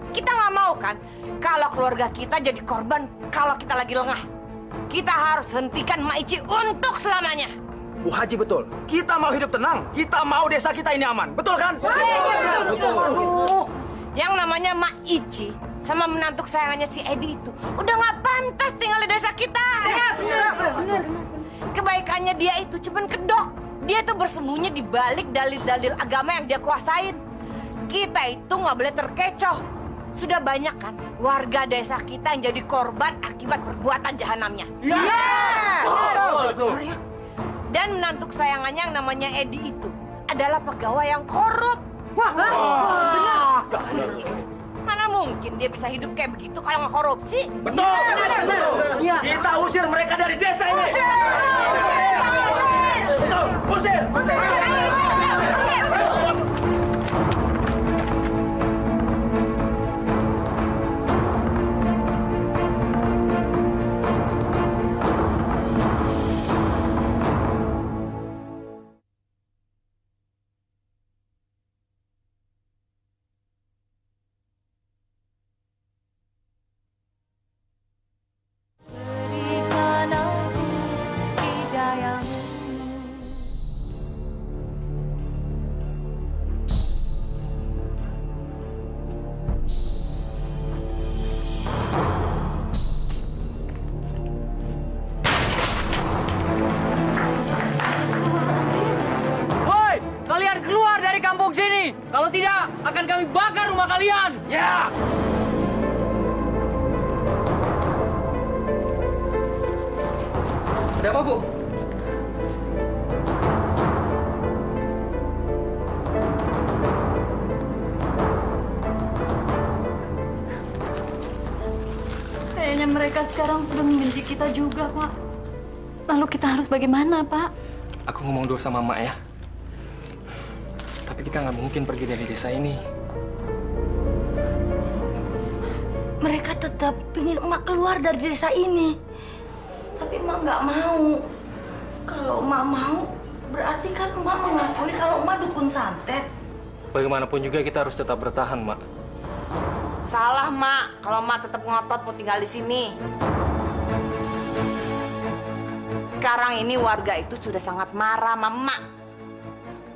Kita nggak mau kan kalau keluarga kita jadi korban kalau kita lagi lengah. Kita harus hentikan Mak Ici untuk selamanya. Bu Haji betul. Kita mau hidup tenang. Kita mau desa kita ini aman. Betul kan? Betul. Aduh, yang namanya Mak Ici sama menantu kesayangannya si Edi itu udah nggak pantas tinggal di desa kita. Ya, benar. Kebaikannya dia itu cuman kedok. Dia tuh bersembunyi di balik dalil-dalil agama yang dia kuasain. Kita itu nggak boleh terkecoh. Sudah banyak kan warga desa kita yang jadi korban akibat perbuatan jahanamnya. Iya. Betul. Dan menantu kesayangannya yang namanya Edi itu adalah pegawai yang korup. Wah, benar. Mana mungkin dia bisa hidup kayak begitu kalau nggak korupsi? Betul. Ya. Kita usir mereka dari desa ini. Usir. Kalau tidak, akan kami bakar rumah kalian. Ya. Ada apa, Bu? Kayaknya mereka sekarang sudah membenci kita juga, Pak. Lalu kita harus bagaimana, Pak? Aku ngomong dulu sama Mak ya. Tapi kita nggak mungkin pergi dari desa ini. Mereka tetap ingin emak keluar dari desa ini. Tapi emak nggak mau. Kalau emak mau, berarti kan emak mengakui kalau emak dukun santet. Bagaimanapun juga kita harus tetap bertahan, Mak. Salah, Mak. Kalau Mak tetap ngotot mau tinggal di sini. Sekarang ini warga itu sudah sangat marah sama Mak.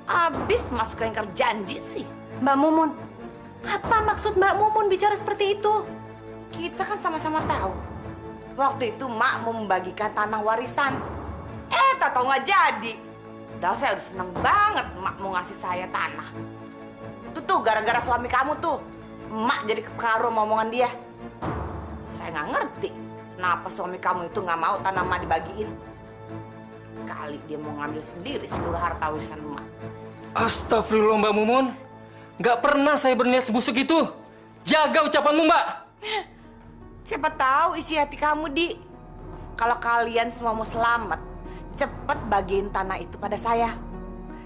Abis masuk ke ingkar janji sih. Mbak Mumun, apa maksud Mbak Mumun bicara seperti itu? Kita kan sama-sama tahu. Waktu itu Mak mau membagikan tanah warisan. Tak tahu nggak jadi. Padahal saya udah seneng banget Mak mau ngasih saya tanah. Itu tuh gara-gara suami kamu tuh. Mak jadi kepengaruh sama omongan dia. Saya nggak ngerti kenapa suami kamu itu nggak mau tanah Mak dibagiin. Kali dia mau ngambil sendiri seluruh harta warisan Mak. Astagfirullah, Mbak Mumun. Nggak pernah saya berniat sebusuk itu. Jaga ucapanmu, Mbak. Siapa tahu isi hati kamu, Di. Kalau kalian semua mau selamat, cepat bagiin tanah itu pada saya.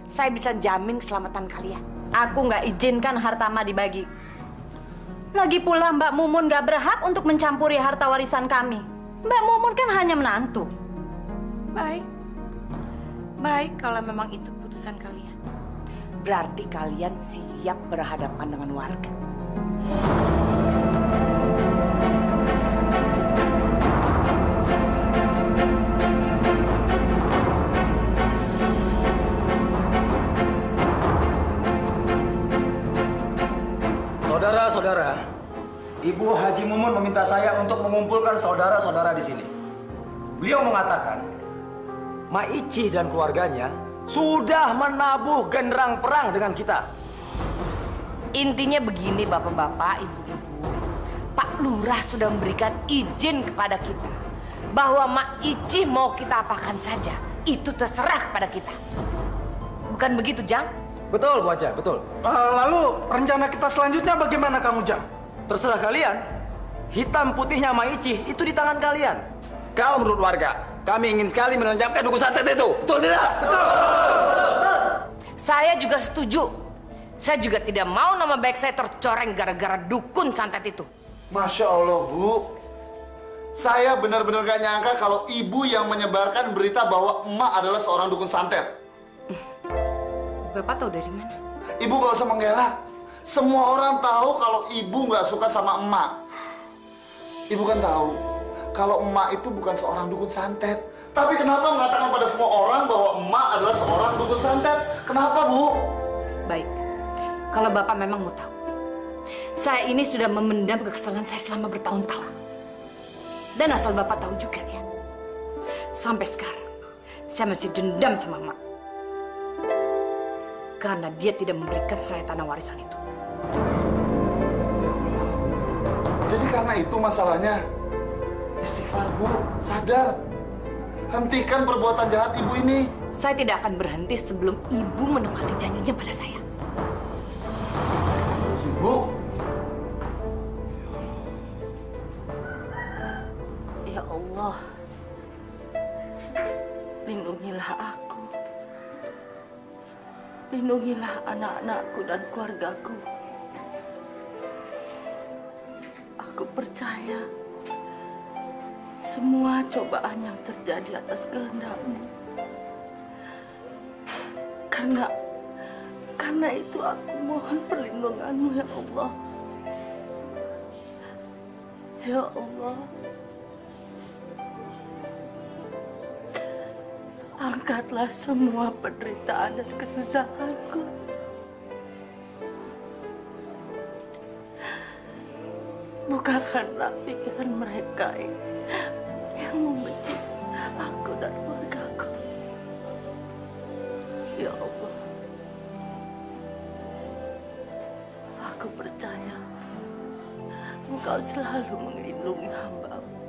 Saya bisa jamin keselamatan kalian. Aku nggak izinkan harta Ma dibagi. Lagi pula Mbak Mumun nggak berhak untuk mencampuri harta warisan kami. Mbak Mumun kan hanya menantu. Baik. Baik kalau memang itu keputusan kalian. Berarti kalian siap berhadapan dengan warga. Saudara-saudara, Ibu Haji Mumun meminta saya untuk mengumpulkan saudara-saudara di sini. Beliau mengatakan, Mak Ici dan keluarganya sudah menabuh genderang perang dengan kita. Intinya begini, bapak-bapak, ibu-ibu. Pak Lurah sudah memberikan izin kepada kita bahwa Mak Ici mau kita apakan saja, itu terserah kepada kita. Bukan begitu, Jang? Betul, Bu Haja, betul. Lalu rencana kita selanjutnya bagaimana, Kang Ujang? Terserah kalian. Hitam putihnya Mak Ici itu di tangan kalian. Kalau menurut warga, kami ingin sekali menancapkan dukun santet itu. Betul tidak? Betul. Saya juga setuju. Saya juga tidak mau nama baik saya tercoreng gara-gara dukun santet itu. Masya Allah, Bu. Saya benar-benar gak nyangka kalau ibu yang menyebarkan berita bahwa emak adalah seorang dukun santet. Bapak tahu dari mana? Ibu gak usah mengelak. Semua orang tahu kalau ibu gak suka sama emak. Ibu kan tahu kalau emak itu bukan seorang dukun santet. Tapi kenapa mengatakan pada semua orang bahwa emak adalah seorang dukun santet? Kenapa, Bu? Baik, kalau Bapak memang mau tahu, saya ini sudah memendam kekesalan saya selama bertahun-tahun. Dan asal Bapak tahu juga ya, sampai sekarang saya masih dendam sama emak. Karena dia tidak memberikan saya tanah warisan itu. Jadi karena itu masalahnya. Istighfar, Bu. Sadar. Hentikan perbuatan jahat ibu ini. Saya tidak akan berhenti sebelum ibu menepati janjinya pada saya. Bu. Ya Allah, lindungilah aku. Lindungilah anak-anakku dan keluargaku. Aku percaya semua cobaan yang terjadi atas kehendak-Mu. Karena itu aku mohon perlindungan-Mu, ya Allah. Ya Allah, angkatlah semua penderitaan dan kesusahanku. Bukakanlah pikiran mereka yang membenci aku dan keluargaku. Ya Allah, aku percaya Engkau selalu melindungi hamba-Mu.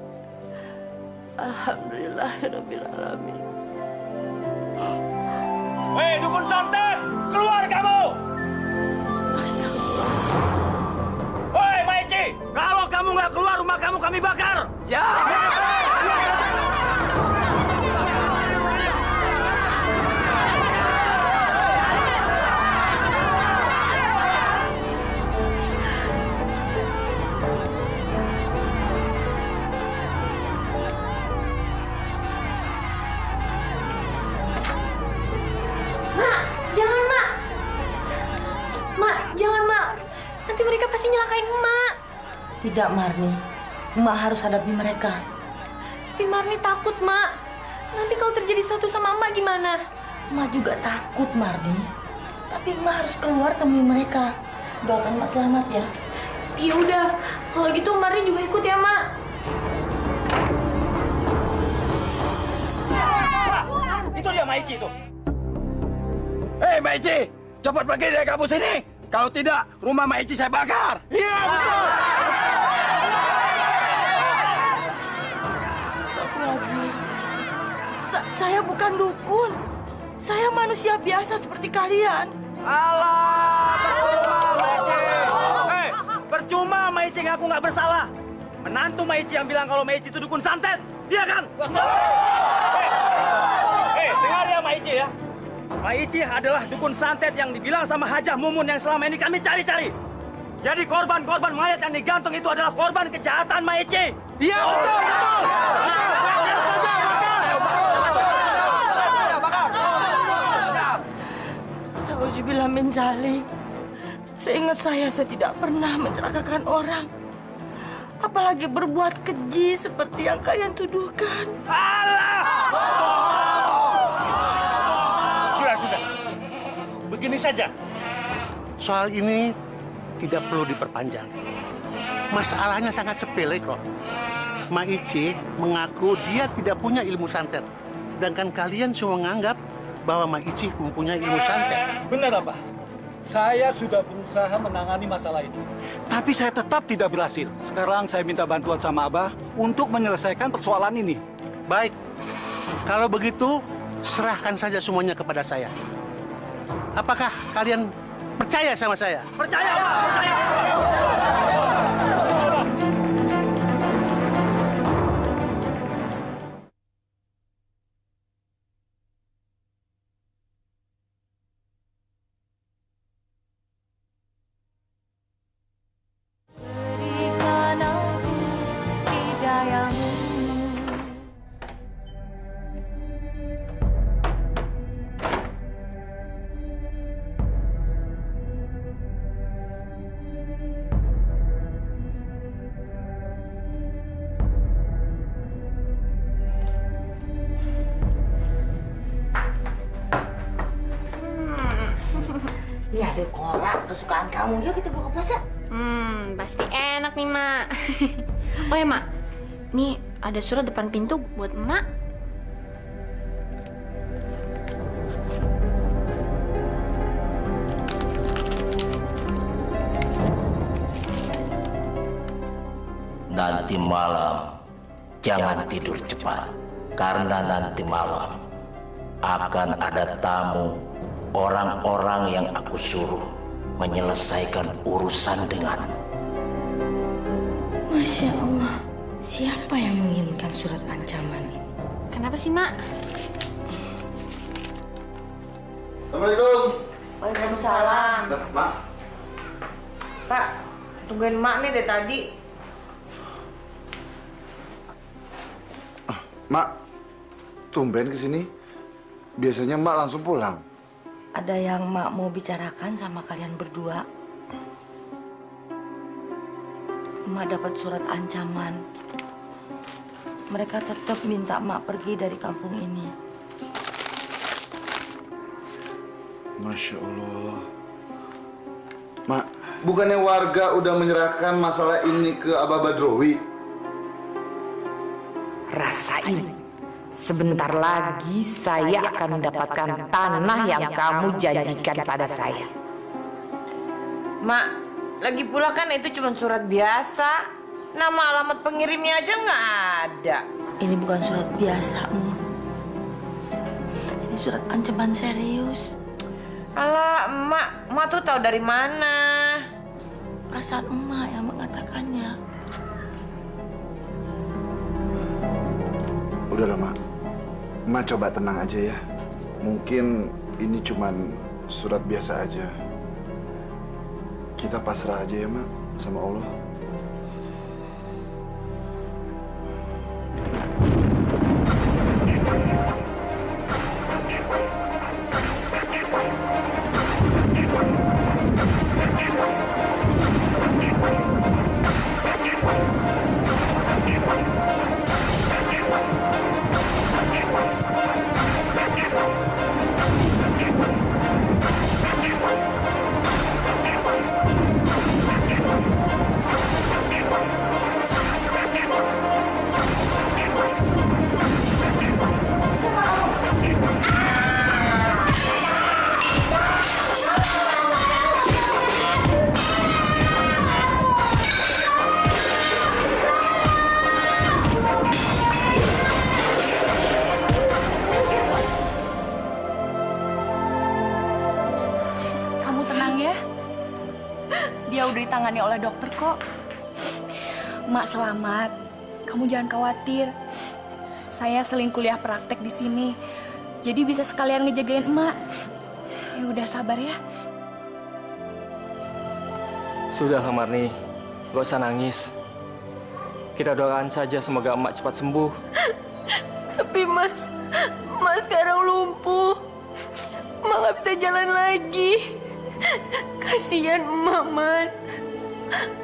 Alhamdulillahirabbil alamin. Hei, dukun santet, keluar kamu! Hei, Maici, kalau kamu nggak keluar, rumah kamu kami bakar. Siap! Nanti mereka pasti nyelakain emak. Tidak, Marni. Emak harus hadapi mereka. Tapi Marni takut, Mak. Nanti kalau terjadi sesuatu sama emak gimana? Emak juga takut, Marni. Tapi emak harus keluar temui mereka. Doakan emak selamat ya. Ya udah, kalau gitu Marni juga ikut ya, Mak. Itu dia Maici itu. Hei Maici, cepat pergi dari kampus ini. Kalau tidak, rumah Maici saya bakar. Iya, betul. Astagfirullahaladzim. Saya bukan dukun. Saya manusia biasa seperti kalian. Alah, percuma Maici. Hei, percuma Maici ngaku nggak bersalah. Menantu Maici yang bilang kalau Maici itu dukun santet. Iya kan? Hei, dengar ya Maici ya. Maici adalah dukun santet yang dibilang sama Hajah Mumun yang selama ini kami cari-cari. Jadi korban-korban mayat yang digantung itu adalah korban kejahatan Maici. Iya, betul, betul. Bakar saja, bakar. Nauzubillah min dzalik. Seingat saya tidak pernah mencelakakan orang. Apalagi berbuat keji seperti yang kalian tuduhkan. Allah! Sudah. Begini saja. Soal ini tidak perlu diperpanjang. Masalahnya sangat sepele kok. Maici mengaku dia tidak punya ilmu santet. Sedangkan kalian semua menganggap bahwa Maici mempunyai ilmu santet. Benar, Abah. Saya sudah berusaha menangani masalah ini. Tapi saya tetap tidak berhasil. Sekarang saya minta bantuan sama Abah untuk menyelesaikan persoalan ini. Baik. Kalau begitu, serahkan saja semuanya kepada saya. Apakah kalian percaya sama saya? Percaya, Abah. Percaya. Ini ada kolak kesukaan kamu. Yuk kita buka puasa. Pasti enak nih, Mak. Oh ya, Mak. Nih ada surat depan pintu buat Emak. Nanti malam jangan tidur cepat, karena nanti malam akan ada tamu orang-orang yang aku suruh menyelesaikan urusan denganmu. Masya Allah, siapa yang mengirimkan surat ancaman ini? Kenapa sih, Mak? Assalamualaikum. Waalaikumsalam. Mak. Pak, tungguin Mak nih dari tadi. Mak, tumben kesini. Biasanya Mak langsung pulang. Ada yang Mak mau bicarakan sama kalian berdua. Mak dapat surat ancaman. Mereka tetap minta Mak pergi dari kampung ini. Masya Allah. Mak, bukannya warga udah menyerahkan masalah ini ke Abah Badrowi? Rasain. Sebentar lagi saya akan mendapatkan tanah yang kamu janjikan pada saya. Mak, lagi pula kan itu cuma surat biasa. Nama alamat pengirimnya aja nggak ada. Ini bukan surat biasa, Mu. Ini surat ancaman serius. Alah, Emak tuh tahu dari mana? Perasaan Emak yang mengatakannya. Udahlah, Mak. Mak coba tenang aja ya. Mungkin ini cuman surat biasa aja. Kita pasrah aja ya, Mak, sama Allah. Dia udah ditangani oleh dokter kok. Mak selamat. Kamu jangan khawatir. Saya seling kuliah praktek di sini. Jadi bisa sekalian ngejagain emak. Ya udah sabar ya. Sudah, Marni. Gak usah nangis. Kita doakan saja semoga emak cepat sembuh. Tapi Mas sekarang lumpuh. Emak nggak bisa jalan lagi. Kasihan emak, Mas.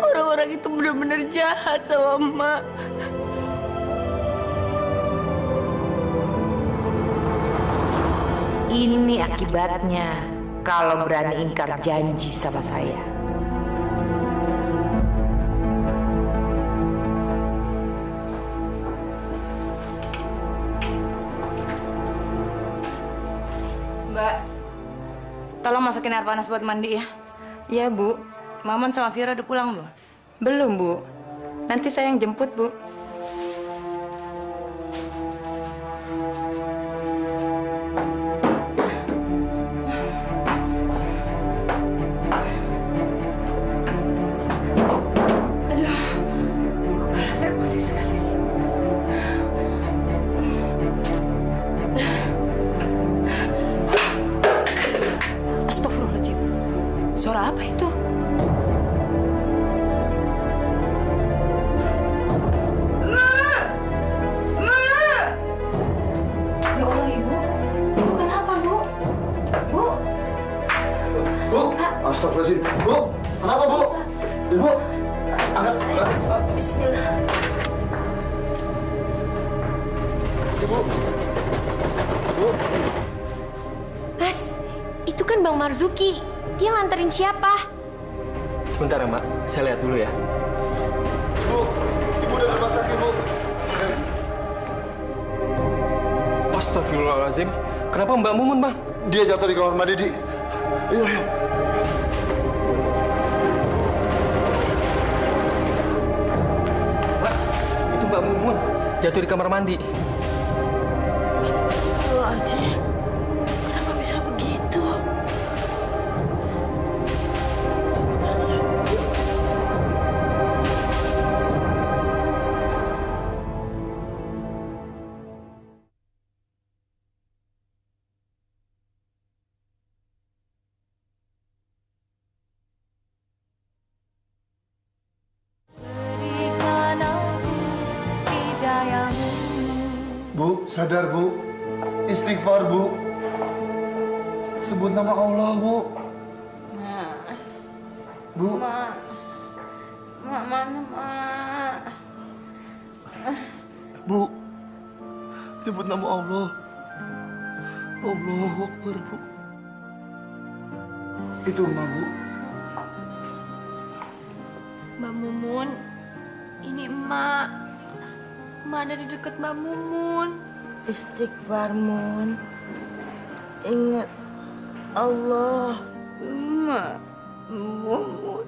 Orang-orang itu benar-benar jahat sama emak. Ini akibatnya kalau berani ingkar janji sama saya. Mbak, tolong masakin air panas buat mandi ya. Iya, Bu. Maman sama Vira udah pulang belum? Belum, Bu. Nanti saya yang jemput, Bu. Astagfirullahaladzim. Suara apa itu? Ya Allah, Ibu. Ibu kenapa, Bu? Bu? Bu, astagfirullahaladzim. Bu, kenapa, Bu? Ibu, angkat. Bismillah. Ibu. Bu. Mas, itu kan Bang Marzuki. Dia nganterin siapa? Sebentar ya, Mak. Saya lihat dulu ya. Bu, ibu udah di rumah sakit, Bu. Astagfirullahaladzim. Kenapa Mbak Mumun, Bang? Dia jatuh di kamar mandi, Di. Ayo. Mbak, itu Mbak Mumun jatuh di kamar mandi. Astagfirullahaladzim. Kenapa bisa begitu? Bu, sadar, Bu. Istighfar, Bu. Sebut nama Allah, Bu. Bu. Mak, mana, Mak? Bu. Sebut nama Allah. Allahu Akbar, Bu. Itu Emak, Bu. Mbak Mumun, ini emak. Emak ada di dekat Mbak Mumun. Istighfar, Mun. Ingat Allah. Mak, Mumun.